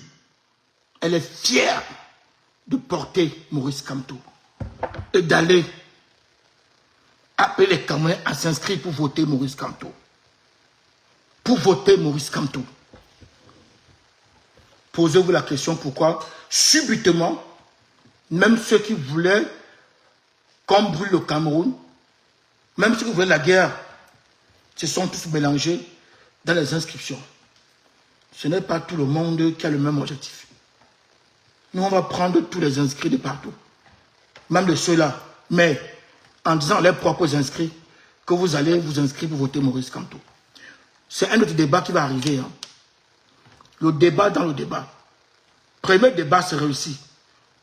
Elle est fière de porter Maurice Kamto. Et d'aller appeler les Camerounais à s'inscrire pour voter Maurice Kamto. Pour voter Maurice Kamto. Posez-vous la question pourquoi, subitement, même ceux qui voulaient qu'on brûle le Cameroun, même ceux qui voulaient la guerre, se sont tous mélangés dans les inscriptions. Ce n'est pas tout le monde qui a le même objectif. Nous, on va prendre tous les inscrits de partout, même de ceux-là, mais en disant les propres inscrits que vous allez vous inscrire pour voter Maurice Kamto. C'est un autre débat qui va arriver. Hein. Le débat dans le débat. Premier débat, c'est réussi.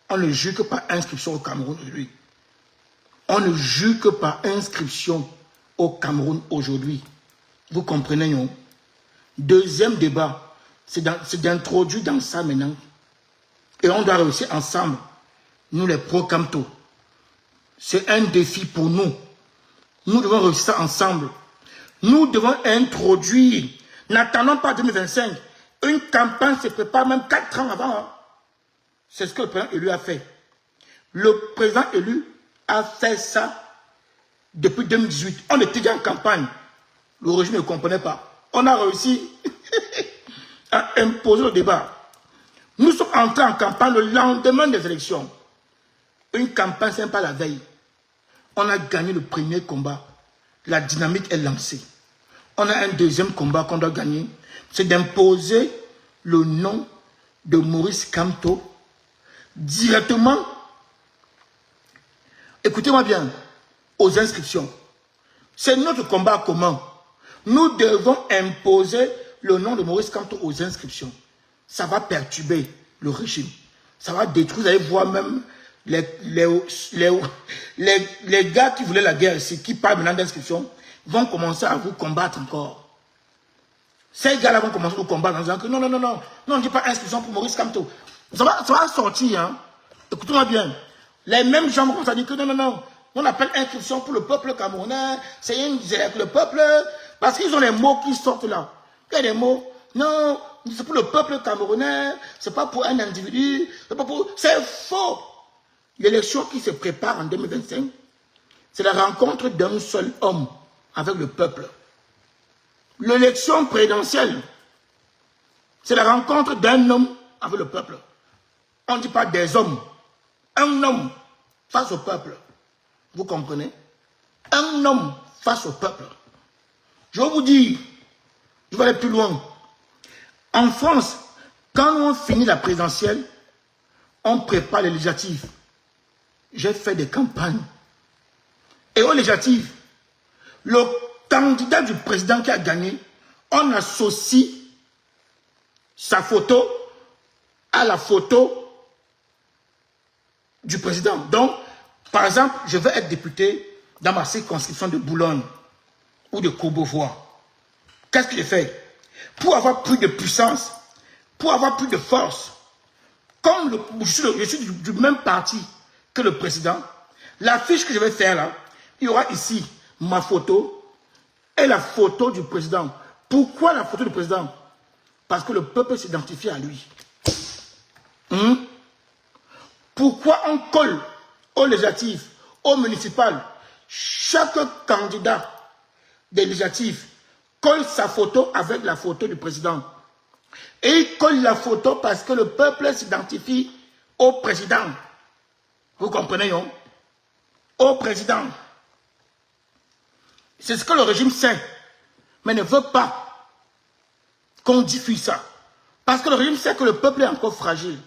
On ne juge que par inscription au Cameroun aujourd'hui. On ne juge que par inscription au Cameroun aujourd'hui. Vous comprenez, non? Deuxième débat, c'est d'introduire dans ça maintenant. Et on doit réussir ensemble, nous les pro-Kamto. C'est un défi pour nous. Nous devons réussir ça ensemble. Nous devons introduire, n'attendons pas 2025, une campagne se prépare même 4 ans avant. Hein. C'est ce que le président élu a fait. Le président élu a fait ça depuis 2018. On était déjà en campagne. Le régime ne comprenait pas. On a réussi à imposer le débat. Nous sommes entrés en campagne le lendemain des élections. Une campagne, ce n'est pas la veille. On a gagné le premier combat. La dynamique est lancée. On a un deuxième combat qu'on doit gagner. C'est d'imposer le nom de Maurice Kamto directement, écoutez-moi bien, aux inscriptions. C'est notre combat commun. Nous devons imposer le nom de Maurice Kamto aux inscriptions. Ça va perturber le régime. Ça va détruire, vous allez voir même les gars qui voulaient la guerre ici, qui parlent maintenant d'inscription, vont commencer à vous combattre encore. Ces gars-là vont commencer à vous combattre en disant que non, on ne dit pas inscription pour Maurice Kamto. Ça va sortir, hein. Écoutez-moi bien. Les mêmes gens vont commencer à dire que non, on appelle inscription pour le peuple camerounais, c'est le peuple, parce qu'ils ont les mots qui sortent là. Il y a des mots, non, c'est pour le peuple camerounais, c'est pas pour un individu, c'est faux. L'élection qui se prépare en 2025, c'est la rencontre d'un seul homme avec le peuple. L'élection présidentielle, c'est la rencontre d'un homme avec le peuple. On ne dit pas des hommes. Un homme face au peuple. Vous comprenez? un homme face au peuple. Je vais vous dire, je vais aller plus loin. En France, quand on finit la présidentielle, on prépare les législatives. J'ai fait des campagnes. Et aux législatives, le candidat du président qui a gagné, on associe sa photo à la photo du président. Donc, par exemple, je veux être député dans ma circonscription de Boulogne ou de Courbevoie. Qu'est-ce que je fais? Pour avoir plus de puissance, pour avoir plus de force, comme je suis du même parti que le président, l'affiche que je vais faire là, il y aura ici ma photo et la photo du président. Pourquoi la photo du président? Parce que le peuple s'identifie à lui. Pourquoi on colle aux législatives, aux municipales, chaque candidat des législatives colle sa photo avec la photo du président. Et il colle la photo parce que le peuple s'identifie au président. Vous comprenez, non? Au président. C'est ce que le régime sait, mais ne veut pas qu'on diffuse ça. Parce que le régime sait que le peuple est encore fragile.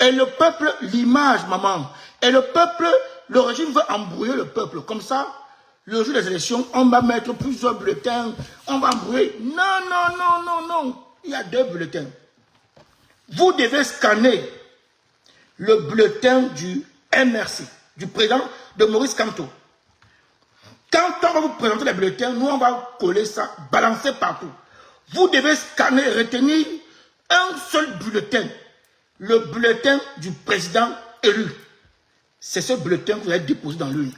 Et le peuple, l'image, maman, et le peuple, le régime veut embrouiller le peuple. Comme ça, le jour des élections, on va mettre plusieurs bulletins, on va embrouiller. Non, non, non, non, non. Il y a 2 bulletins. Vous devez scanner le bulletin du MRC, du président de Maurice Kamto. Quand on va vous présenter les bulletins, nous on va coller ça, balancer partout. Vous devez scanner, retenir un seul bulletin. Le bulletin du président élu. C'est ce bulletin que vous allez déposer dans l'urne.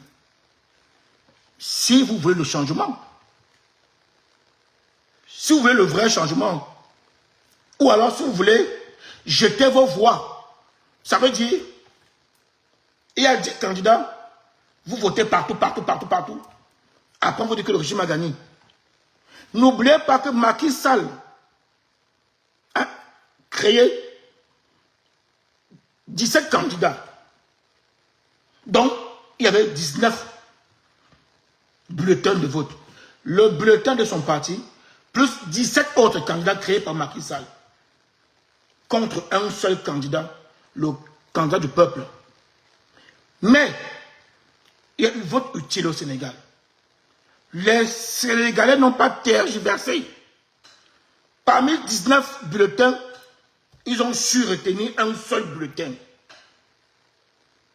Si vous voulez le changement, si vous voulez le vrai changement, ou alors si vous voulez jeter vos voix, ça veut dire, il y a 10 candidats, vous votez partout, partout, partout, partout. Après, vous dites que le régime a gagné. N'oubliez pas que Macky Sall a créé 17 candidats. Donc, il y avait 19 bulletins de vote. Le bulletin de son parti, plus 17 autres candidats créés par Macky Sall. Contre un seul candidat, le candidat du peuple. Mais, il y a eu vote utile au Sénégal. Les Sénégalais n'ont pas tergiversé. Parmi 19 bulletins, ils ont su retenir un seul bulletin.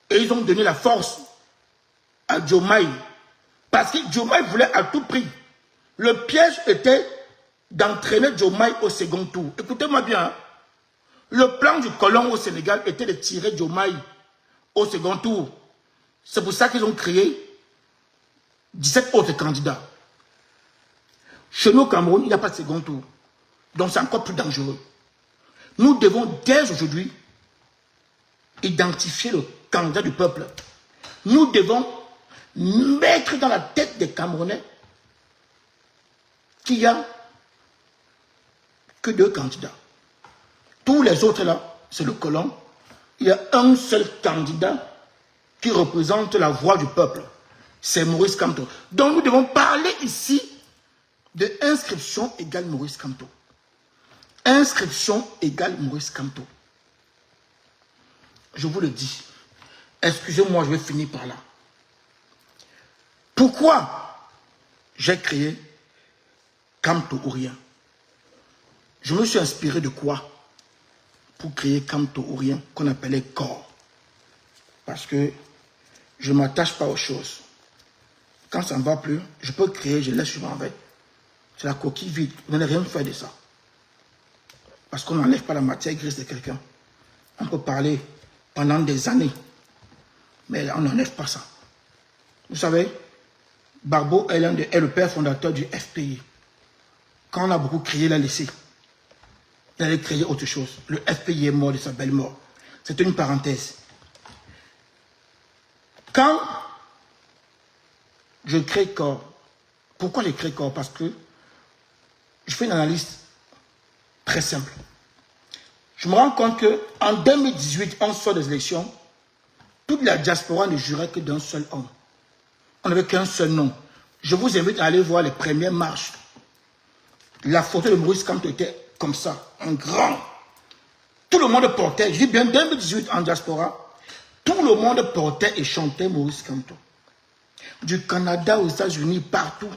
Et ils ont donné la force à Diomaye. Parce que Diomaye voulait à tout prix. Le piège était d'entraîner Diomaye au second tour. Écoutez-moi bien. Hein? Le plan du colon au Sénégal était de tirer Diomaye au second tour. C'est pour ça qu'ils ont créé 17 autres candidats. Chez nous au Cameroun, il n'y a pas de second tour. Donc c'est encore plus dangereux. Nous devons dès aujourd'hui identifier le candidat du peuple. Nous devons mettre dans la tête des Camerounais qu'il n'y a que 2 candidats. Tous les autres là, c'est le colon. Il y a un seul candidat qui représente la voix du peuple. C'est Maurice Kamto. Donc nous devons parler ici de inscription égale Maurice Kamto. Inscription égale Maurice Kamto. Je vous le dis. Excusez-moi, je vais finir par là. Pourquoi j'ai créé Kamto ou rien? Je me suis inspiré de quoi pour créer Kamto ou rien, qu'on appelait corps. Parce que je ne m'attache pas aux choses. Quand ça ne va plus, je peux créer, je laisse, je m'en vais. C'est la coquille vide. On n'a rien fait de ça. Parce qu'on n'enlève pas la matière grise de quelqu'un. On peut parler pendant des années. Mais on n'enlève pas ça. Vous savez, Barbeau est le père fondateur du FPI. Quand on a beaucoup crié, il a laissé. Il allait créer autre chose. Le FPI est mort de sa belle mort. C'était une parenthèse. Quand je crée corps, pourquoi je crée corps? Parce que je fais une analyse très simple. Je me rends compte qu'en 2018, on sort des élections, toute la diaspora ne jurait que d'un seul homme. On n'avait qu'un seul nom. Je vous invite à aller voir les premières marches. La photo de Maurice Kamto était comme ça, un grand. Tout le monde portait, je dis bien 2018 en diaspora, tout le monde portait et chantait Maurice Kamto. Du Canada aux États-Unis, partout,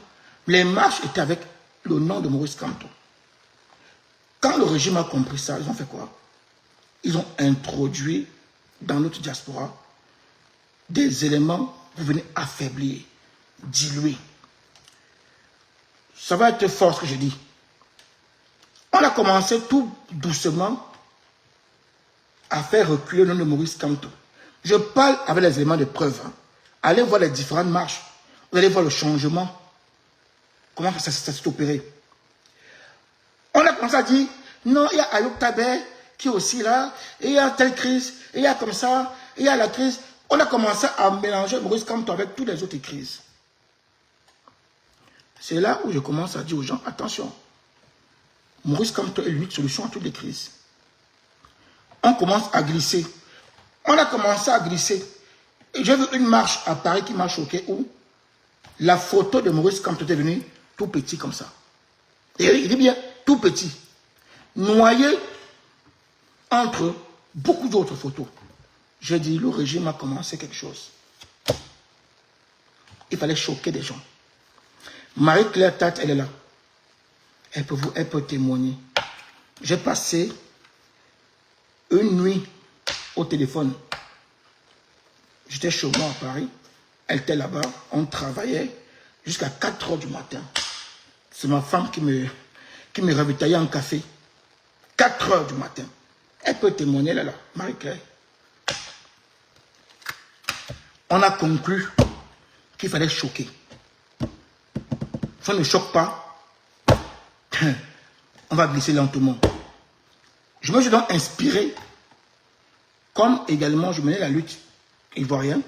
les marches étaient avec le nom de Maurice Kamto. Quand le régime a compris ça, ils ont fait quoi? Ils ont introduit dans notre diaspora des éléments pour venir affaiblir, diluer. Ça va être fort ce que je dis. On a commencé tout doucement à faire reculer le nom de Maurice Kamto. Je parle avec les éléments de preuve. Hein. Allez voir les différentes marches. Vous allez voir le changement. Comment ça s'est opéré. On a commencé à dire, non, il y a Ayoub Taber qui est aussi là, et il y a telle crise, et il y a comme ça, et il y a la crise. On a commencé à mélanger Maurice Kamto avec toutes les autres crises. C'est là où je commence à dire aux gens, attention, Maurice Kamto est l'unique solution à toutes les crises. On commence à glisser. On a commencé à glisser. Et j'ai vu une marche à Paris qui m'a choqué où la photo de Maurice Kamto est venue tout petit comme ça. Et il dit bien, tout petit. Noyé entre beaucoup d'autres photos. J'ai dit, le régime a commencé quelque chose. Il fallait choquer des gens. Marie-Claire Tate, elle est là. Elle peut témoigner. J'ai passé une nuit au téléphone. J'étais chez moi à Paris. Elle était là-bas. On travaillait jusqu'à 4 h du matin. C'est ma femme qui me ravitaillait en café. 4 h du matin. Elle peut témoigner, elle est là, Marie-Claire. On a conclu qu'il fallait choquer. Ça ne choque pas. On va glisser lentement. Je me suis donc inspiré, comme également je menais la lutte ivoirienne.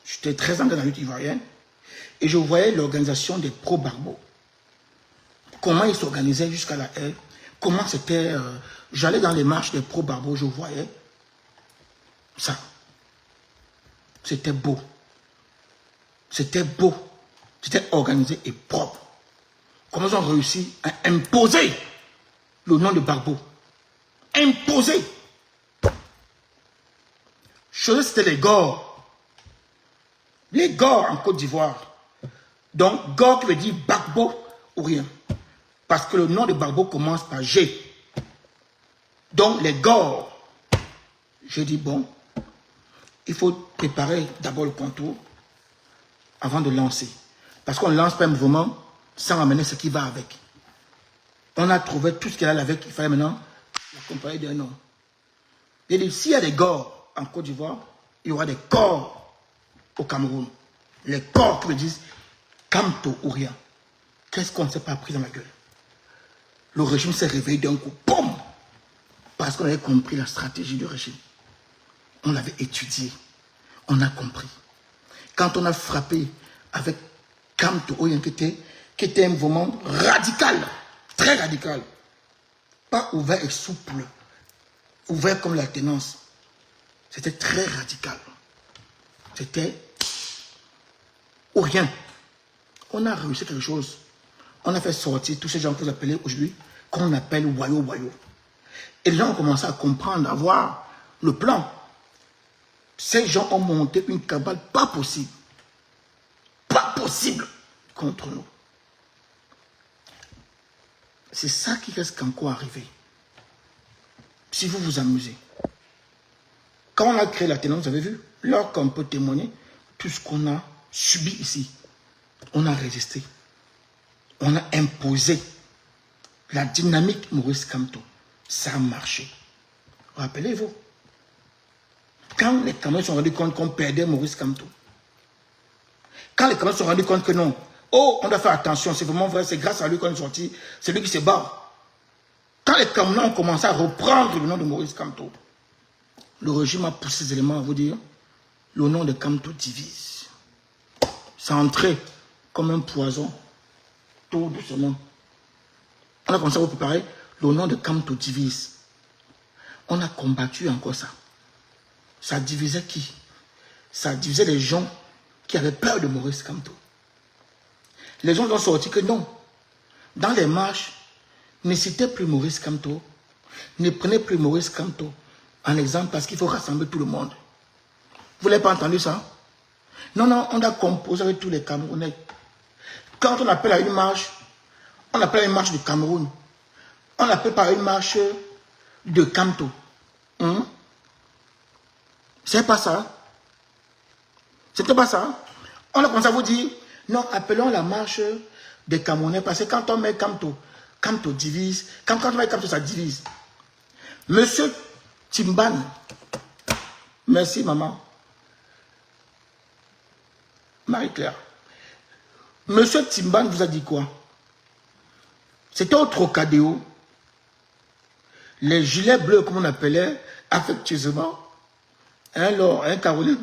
J'étais très engagé dans la lutte ivoirienne. Et je voyais l'organisation des pro-Barbeau. Comment ils s'organisaient jusqu'à la haie. Comment c'était... J'allais dans les marches des pro-Barbeau, je voyais ça. C'était beau. C'était beau. C'était organisé et propre. Comment ils ont réussi à imposer le nom de Barbeau. Imposer. Chose, c'était les Gors. Les Gors en Côte d'Ivoire. Donc, Gors qui veut dire Barbeau ou rien. Parce que le nom de Barbeau commence par G. Donc, les Gors. Je dis, bon, il faut préparer d'abord le contour avant de lancer. Parce qu'on ne lance pas un mouvement sans amener ce qui va avec. On a trouvé tout ce qu'il y a avec. Il fallait maintenant l'accompagner d'un nom. Et dit, s'il y a des Gors en Côte d'Ivoire, il y aura des corps au Cameroun. Les corps qui me disent Kamto ou rien. Qu'est-ce qu'on ne s'est pas pris dans la gueule? Le régime s'est réveillé d'un coup. Boum! Parce qu'on avait compris la stratégie du régime. On l'avait étudié. On a compris. Quand on a frappé avec Kamto ou rien qui était un mouvement radical, très radical. Pas ouvert et souple. Ouvert comme l'alternance. C'était très radical. C'était ou rien. On a réussi quelque chose. On a fait sortir tous ces gens que vous appelez aujourd'hui, qu'on appelle Wayo. Et les gens ont commencé à comprendre, à voir le plan. Ces gens ont monté une cabale pas possible. Pas possible contre nous. C'est ça qui reste encore arrivé. Si vous vous amusez. Quand on a créé la ténance, vous avez vu, là qu'on peut témoigner, tout ce qu'on a subi ici, on a résisté. On a imposé la dynamique Maurice Kamto. Ça a marché. Rappelez-vous. Quand les Camerounais se sont rendus compte qu'on perdait Maurice Kamto, quand les Camerounais se sont rendus compte que non, oh, on doit faire attention, c'est vraiment vrai, c'est grâce à lui qu'on est sorti, c'est lui qui se bat. Quand les Camerounais ont commencé à reprendre le nom de Maurice Kamto, le régime a poussé ces éléments à vous dire, le nom de Kamto divise. Ça a entré comme un poison, tout doucement. On a commencé à vous préparer, le nom de Kamto divise. On a combattu encore ça. Ça divisait qui? Ça divisait les gens qui avaient peur de Maurice Kamto. Les gens ont sorti que non. Dans les marches, ne citez plus Maurice Kamto. Ne prenez plus Maurice Kamto en exemple parce qu'il faut rassembler tout le monde. Vous n'avez pas entendu ça? Non, non, on a composé avec tous les Camerounais. Quand on appelle à une marche, on appelle à une marche du Cameroun. On appelle pas à une marche de Kamto. C'est pas ça. C'était pas ça. On a commencé à vous dire, non, appelons la marche des Camerounais parce que quand on met Kamto, Kamto divise. Quand on met Kamto, ça divise. Monsieur Timban, merci maman. Marie-Claire. Monsieur Timban vous a dit quoi? C'était au Trocadéro. Les gilets bleus, comme on appelait affectueusement, un Caroline,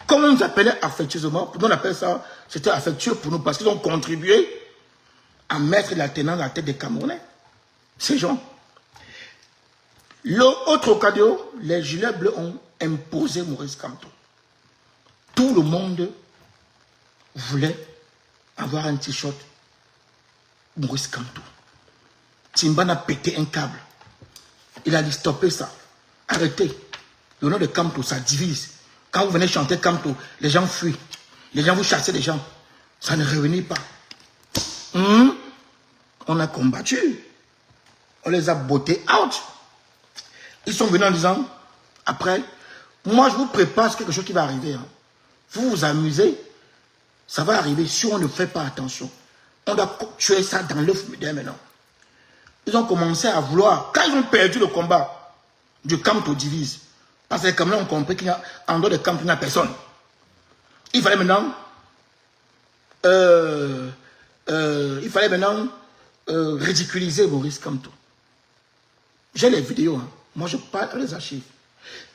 comme on nous appelait affectueusement, on appelle ça, c'était affectueux pour nous parce qu'ils ont contribué à mettre la tenance à la tête des Camerounais. Ces gens. Au Trocadéro, les gilets bleus ont imposé Maurice Kamto. Tout le monde voulait avoir un t-shirt Maurice Kamto. Timban a pété un câble. Il a dit stopper ça. Arrêtez. Le nom de Kamto, ça divise. Quand vous venez chanter Kamto, les gens fuient. Les gens vous chassez les gens. Ça ne réunit pas. On a combattu. On les a bottés out. Ils sont venus en disant, après, moi je vous prépare quelque chose qui va arriver. Hein. Vous vous amusez, ça va arriver si on ne fait pas attention. On doit tuer ça dans l'œuf dès maintenant. Ils ont commencé à vouloir, quand ils ont perdu le combat du Kamto divise, parce que les Camerounais ont compris qu'en dehors de Kamto, il n'y a personne. Il fallait maintenant ridiculiser Maurice Kamto. J'ai les vidéos, hein. Moi je parle des archives.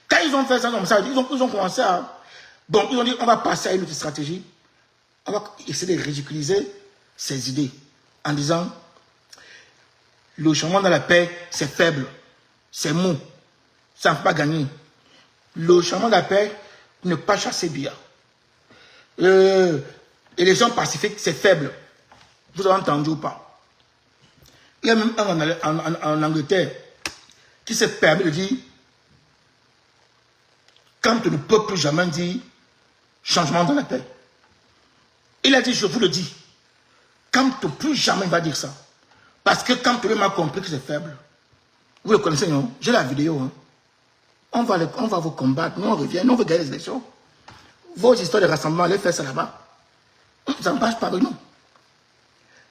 Quand ils ont fait ça comme ça, ils ont commencé à... Bon, ils ont dit, on va passer à une autre stratégie. On va essayer de ridiculiser ces idées en disant, le changement dans la paix, c'est faible, c'est mou, ça ne peut pas gagner. Le changement de la paix, ne pas chasser bien. Élection pacifique, c'est faible. Vous avez entendu ou pas? Il y a même un en Angleterre qui s'est permis de dire, quand on ne peut plus jamais dire changement dans la paix. Il a dit, je vous le dis, quand plus jamais il va dire ça. Parce que quand tout le monde a compris que c'est faible. Vous le connaissez, non? J'ai la vidéo. Hein. On va vous combattre. Nous, on revient. Nous, on veut gagner les élections. Vos histoires de rassemblement, allez faire ça là-bas. Ça ne passe pas avec nous.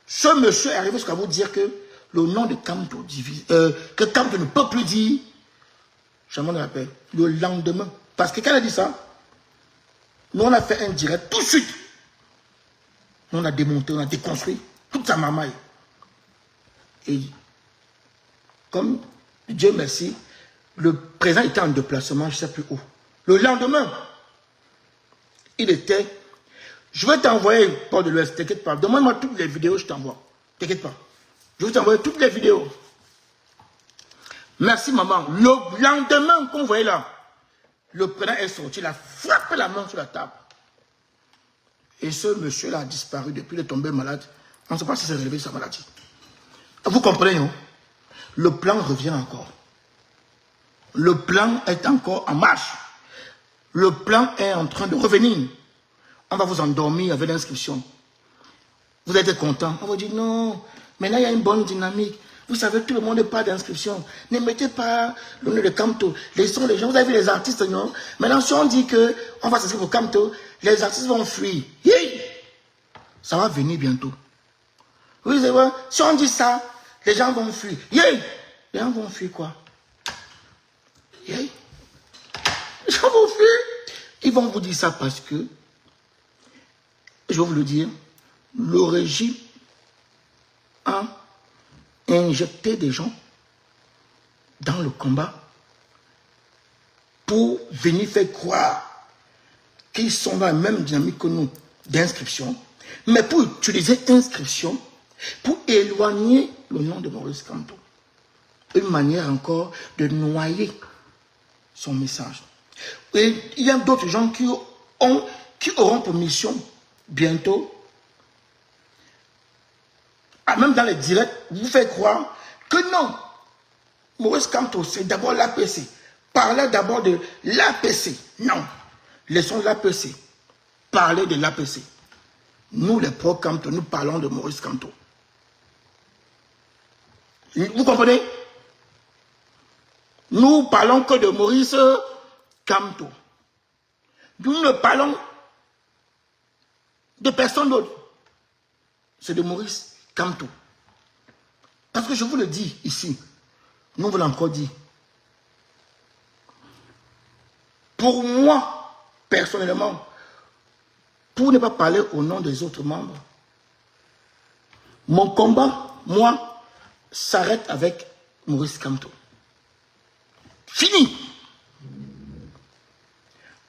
Ce monsieur est arrivé jusqu'à vous dire que le nom de Kamto divise, que Kamto ne peut plus dire changement de la paix. Le lendemain. Parce que quand il a dit ça, nous, on a fait un direct tout de suite. Nous, on a démonté, on a déconstruit toute sa mamaille. Et comme Dieu merci, le président était en déplacement, je ne sais plus où. Le lendemain, il était... Je vais t'envoyer, Paul de l'Ouest, t'inquiète pas. Demande-moi toutes les vidéos, je t'envoie. T'inquiète pas. Je vais t'envoyer toutes les vidéos. Merci, maman. Le lendemain qu'on voyait là, le président est sorti, il a frappé la main sur la table. Et ce monsieur-là a disparu depuis, il est tombé malade. On ne sait pas si c'est relevé de sa maladie. Vous comprenez, non? Le plan revient encore. Le plan est encore en marche. Le plan est en train de revenir. On va vous endormir avec l'inscription. Vous êtes content. On va dire non, mais là il y a une bonne dynamique. Vous savez, tout le monde n'est pas d'inscription. Ne mettez pas le nom de Kamto. Les gens, vous avez vu les artistes, non? Maintenant, si on dit qu'on va s'inscrire pour Kamto, les artistes vont fuir. Yeah! Ça va venir bientôt. Oui, c'est vrai. Si on dit ça, les gens vont fuir. Yeah! Les gens vont fuir quoi? Yeah! Les gens vont fuir. Ils vont vous dire ça parce que, je vais vous le dire, le régime a injecté des gens dans le combat pour venir faire croire qu'ils sont dans la même dynamique que nous d'inscription, mais pour utiliser inscription pour éloigner le nom de Maurice Kamto. Une manière encore de noyer son message. Et il y a d'autres gens qui ont qui auront pour mission bientôt, même dans les directs, vous faites croire que non. Maurice Kamto, c'est d'abord l'APC. Parlez d'abord de l'APC. Non. Laissons l'APC. Parler de l'APC. Nous, les pro-Kamto, nous parlons de Maurice Kamto. Vous comprenez? Nous parlons que de Maurice Kamto. Nous ne parlons de personne d'autre. C'est de Maurice Kamto. Parce que je vous le dis ici, nous vous l'avons encore dit. Pour moi, personnellement, pour ne pas parler au nom des autres membres, mon combat, moi, s'arrête avec Maurice Kamto. Fini.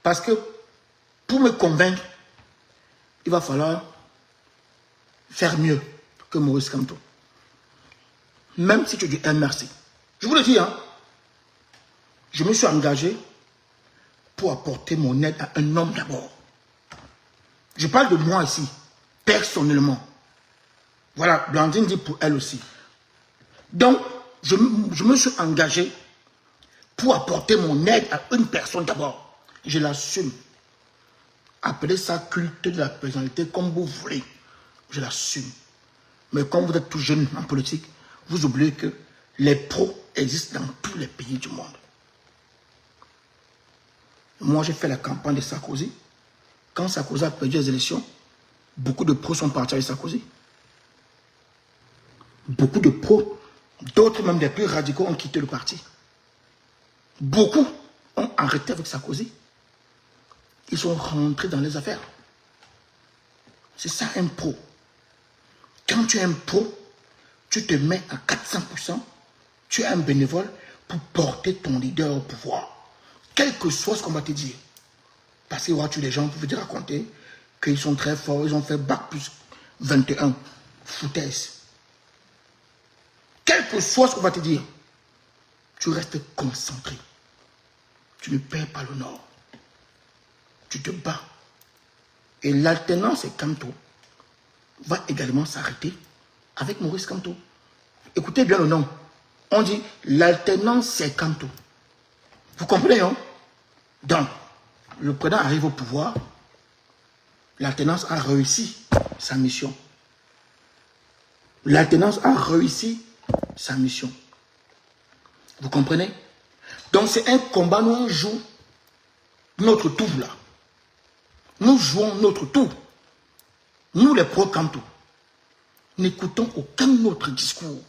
Parce que pour me convaincre, il va falloir faire mieux que Maurice Kamto. Même si tu dis un merci. Je vous le dis, hein, je me suis engagé pour apporter mon aide à un homme d'abord. Je parle de moi ici, personnellement. Voilà, Blandine dit pour elle aussi. Donc, je me suis engagé pour apporter mon aide à une personne d'abord. Je l'assume. Appelez ça culte de la personnalité comme vous voulez. Je l'assume. Mais comme vous êtes tout jeune en politique, vous oubliez que les pros existent dans tous les pays du monde. Moi, j'ai fait la campagne de Sarkozy. Quand Sarkozy a perdu les élections, beaucoup de pros sont partis avec Sarkozy. Beaucoup de pros, d'autres même des plus radicaux, ont quitté le parti. Beaucoup ont arrêté avec Sarkozy. Ils sont rentrés dans les affaires. C'est ça un pro. Quand tu es un pro, tu te mets à 400%, tu es un bénévole pour porter ton leader au pouvoir. Quel que soit ce qu'on va te dire. Parce qu'il y aura des gens qui vont te raconter qu'ils sont très forts, ils ont fait bac plus 21. Foutaise. Quel que soit ce qu'on va te dire, tu restes concentré. Tu ne perds pas le nord. Tu te bats. Et l'alternance Kamto va également s'arrêter avec Maurice Kamto. Écoutez bien le nom. On dit l'alternance c'est Kamto. Vous comprenez, hein? Donc, le président arrive au pouvoir. L'alternance a réussi sa mission. L'alternance a réussi sa mission. Vous comprenez? Donc, c'est un combat, nous on joue notre tour là. Nous jouons notre tour. Nous les pro-Kamto. N'écoutons aucun autre discours.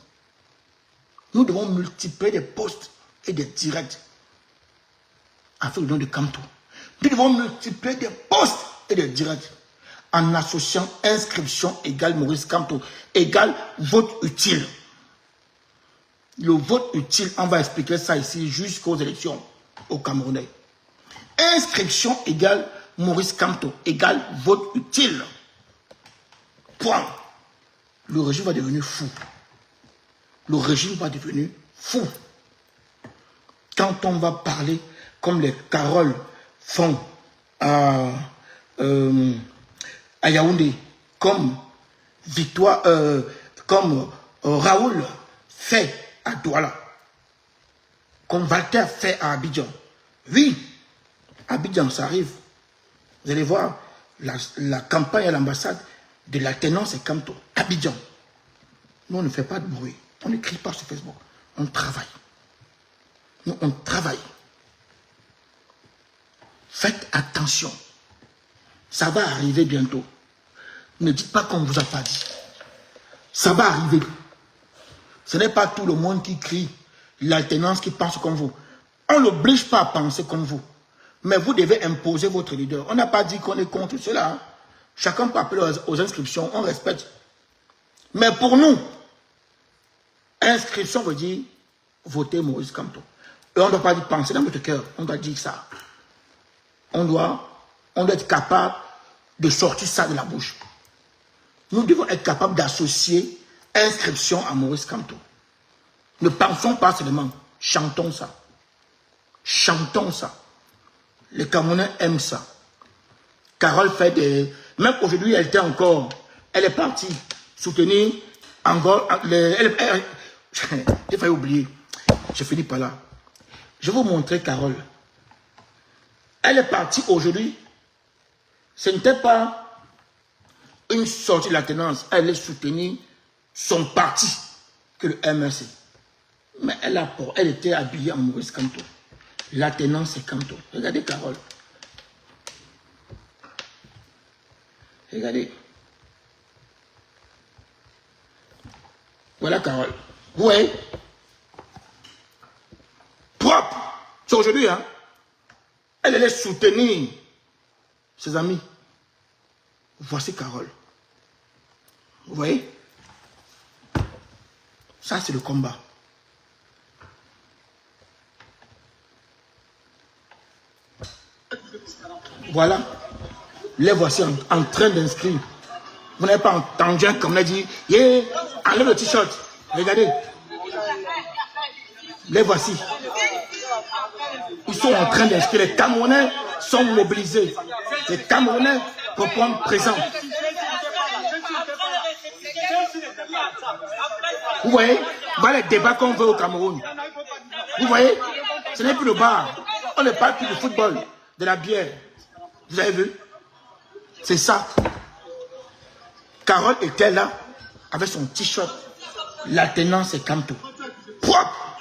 Nous devons multiplier des posts et des directs avec le nom de Kamto. Nous devons multiplier des posts et des directs en associant inscription égale Maurice Kamto égale vote utile. Le vote utile, on va expliquer ça ici jusqu'aux élections au Camerounais. Inscription égale Maurice Kamto égale vote utile. Point. Le régime va devenir fou. Le régime va devenir fou. Quand on va parler comme les Caroles font à Yaoundé, comme Victoire, comme Raoul fait à Douala, comme Walter fait à Abidjan. Oui, Abidjan, ça arrive. Vous allez voir la campagne à l'ambassade de l'alternance et Kamto. Abidjan. Nous, on ne fait pas de bruit. On ne crie pas sur Facebook. On travaille. Nous, on travaille. Faites attention. Ça va arriver bientôt. Ne dites pas qu'on ne vous a pas dit. Ça va arriver. Ce n'est pas tout le monde qui crie l'alternance qui pense comme vous. On n'oblige pas à penser comme vous. Mais vous devez imposer votre leader. On n'a pas dit qu'on est contre cela. Hein. Chacun peut appeler aux inscriptions. On respecte. Mais pour nous, inscription veut dire voter Maurice Kamto. Et on ne doit pas dire penser dans votre cœur. On doit dire ça. On doit être capable de sortir ça de la bouche. Nous devons être capables d'associer inscription à Maurice Kamto. Ne pensons pas seulement. Chantons ça. Chantons ça. Les Camerounais aiment ça. Carole fait des... Même aujourd'hui, elle était encore... Elle est partie soutenir encore... J'ai failli oublier. Je finis par là. Je vais vous montrer Carole. Elle est partie aujourd'hui. Ce n'était pas une sortie de la tenance. Elle est soutenue son parti que le MRC. Mais elle était habillée en Maurice Kamto. La tenance, c'est Kamto. Regardez Carole. Regardez. Voilà Carole. Vous voyez? Propre. C'est aujourd'hui, hein? Elle allait soutenir ses amis. Voici Carole. Vous voyez? Ça, c'est le combat. Voilà. Les voici en train d'inscrire. Vous n'avez pas entendu comme on a dit, yeah, enlève le t-shirt. Regardez. Les voici. Ils sont en train d'inscrire. Les Camerounais sont mobilisés. Les Camerounais pour prendre présent. Vous voyez? Voilà les débats qu'on veut au Cameroun. Vous voyez? Ce n'est plus le bar. On ne parle plus du football, de la bière. Vous avez vu? C'est ça. Carole était là avec son t-shirt. La tenance est Kamto. Propre.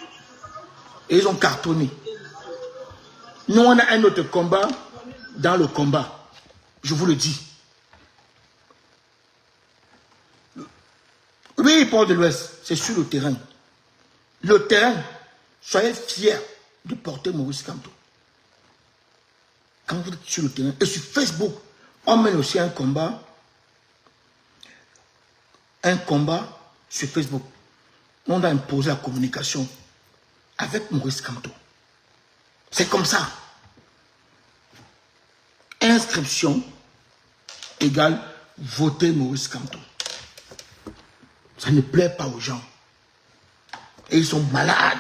Et ils ont cartonné. Nous, on a un autre combat dans le combat. Je vous le dis. Oui, Port de l'Ouest, c'est sur le terrain. Le terrain, soyez fiers de porter Maurice Kamto. Quand vous êtes sur le terrain, et sur Facebook, on mène aussi un combat sur Facebook. On a imposé la communication avec Maurice Kamto. C'est comme ça. Inscription égale voter Maurice Kamto. Ça ne plaît pas aux gens. Et ils sont malades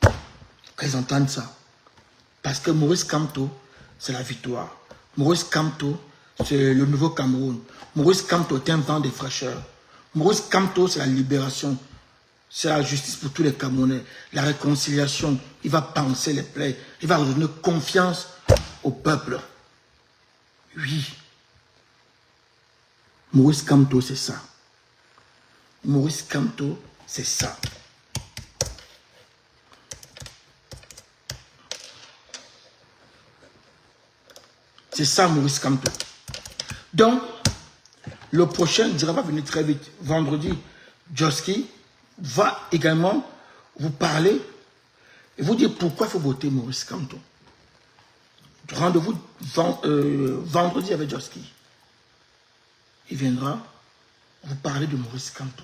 quand ils entendent ça. Parce que Maurice Kamto, c'est la victoire. Maurice Kamto, c'est le nouveau Cameroun. Maurice Kamto est un vent de fraîcheur. Maurice Kamto, c'est la libération. C'est la justice pour tous les Camerounais. La réconciliation. Il va panser les plaies. Il va redonner confiance au peuple. Oui. Maurice Kamto, c'est ça. Maurice Kamto, c'est ça. C'est ça, Maurice Kamto. Donc, le prochain direct va venir très vite. Vendredi, Joski va également vous parler et vous dire pourquoi il faut voter Maurice Kamto. Rendez-vous vendredi avec Joski. Il viendra vous parler de Maurice Kamto.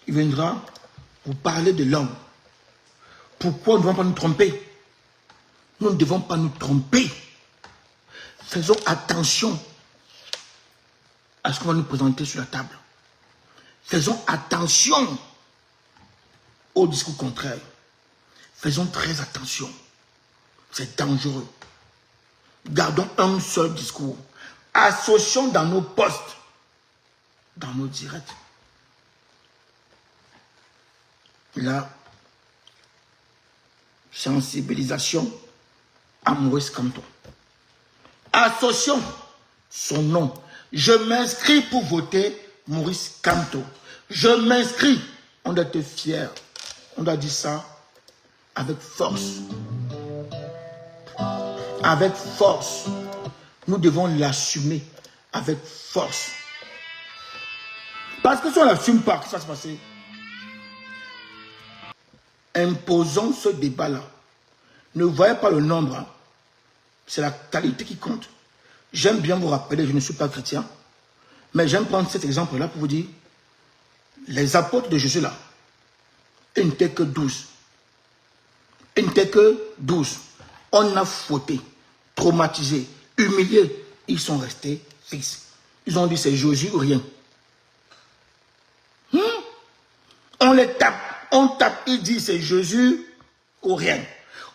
Il viendra vous parler de l'homme. Pourquoi nous ne devons pas nous tromper? Nous ne devons pas nous tromper. Faisons attention à ce qu'on va nous présenter sur la table. Faisons attention au discours contraire. Faisons très attention. C'est dangereux. Gardons un seul discours. Associons dans nos posts, dans nos directs. La sensibilisation à Maurice Kamto. Associons son nom. Je m'inscris pour voter Maurice Kamto. Je m'inscris. On doit être fier. On doit dire ça avec force. Avec force. Nous devons l'assumer avec force. Parce que si on ne l'assume pas, qu'est-ce qui va se passer? Imposons ce débat-là. Ne voyez pas le nombre. Hein. C'est la qualité qui compte. J'aime bien vous rappeler, je ne suis pas chrétien, mais j'aime prendre cet exemple-là pour vous dire, les apôtres de Jésus là, ils n'étaient que 12. Ils n'étaient que 12. On a fauté, traumatisé, humilié. Ils sont restés fixes. Ils ont dit c'est Jésus ou rien. On les tape, on tape, ils disent c'est Jésus ou rien.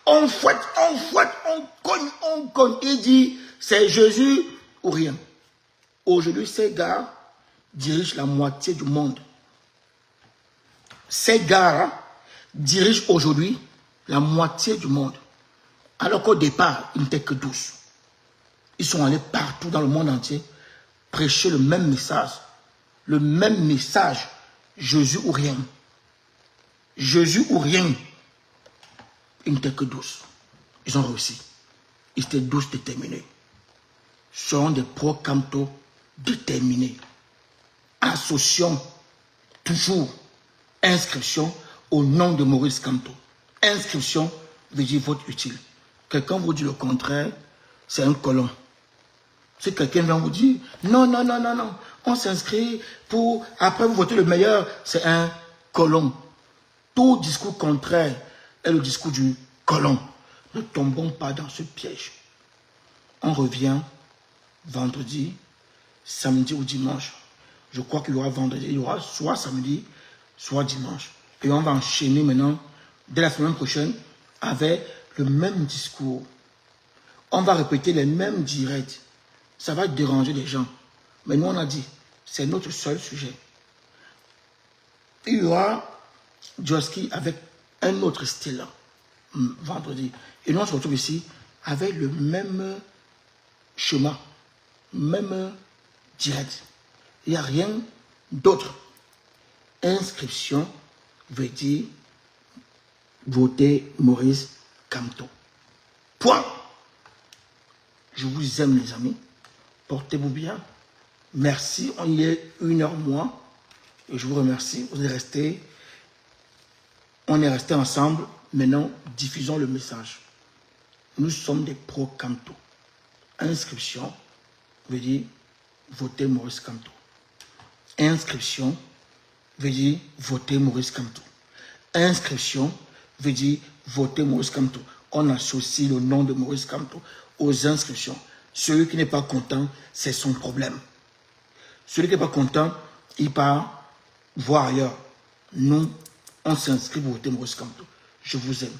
On fouette, on cogne, ils disent c'est Jésus ou rien. Aujourd'hui, ces gars dirigent la moitié du monde. Ces gars dirigent aujourd'hui la moitié du monde. Alors qu'au départ, ils n'étaient que 12. Ils sont allés partout dans le monde entier prêcher le même message. Le même message. Jésus ou rien. Jésus ou rien. Ils n'étaient que 12. Ils ont réussi. Ils étaient 12 déterminés. Ce sont des pro-Camto déterminés. Associons toujours inscription au nom de Maurice Kamto. Inscription veut dire vote utile. Quelqu'un vous dit le contraire, c'est un colon. Si quelqu'un vient vous dire non, non, non, non, non, on s'inscrit pour après vous votez le meilleur, c'est un colon. Tout discours contraire est le discours du colon. Ne tombons pas dans ce piège. On revient vendredi, samedi ou dimanche. Je crois qu'il y aura vendredi, il y aura soit samedi, soit dimanche. Et on va enchaîner maintenant, dès la semaine prochaine, avec le même discours. On va répéter les mêmes directs. Ça va déranger les gens. Mais nous, on a dit, c'est notre seul sujet. Il y aura Joski avec un autre style, vendredi. Et nous, on se retrouve ici avec le même chemin, même direct. Il n'y a rien d'autre. Inscription veut dire voter Maurice Kamto. Point. Je vous aime, les amis. Portez-vous bien. Merci. On y est 1 heure moins. Et je vous remercie. Vous êtes restés. On est restés ensemble. Maintenant, diffusons le message. Nous sommes des pro-Kamto. Inscription veut dire voter Maurice Kamto. Inscription veut dire voter Maurice Kamto. Inscription veut dire voter Maurice Kamto. On associe le nom de Maurice Kamto aux inscriptions. Celui qui n'est pas content, c'est son problème. Celui qui n'est pas content, il part voir ailleurs. Nous, on s'inscrit pour voter Maurice Kamto. Je vous aime.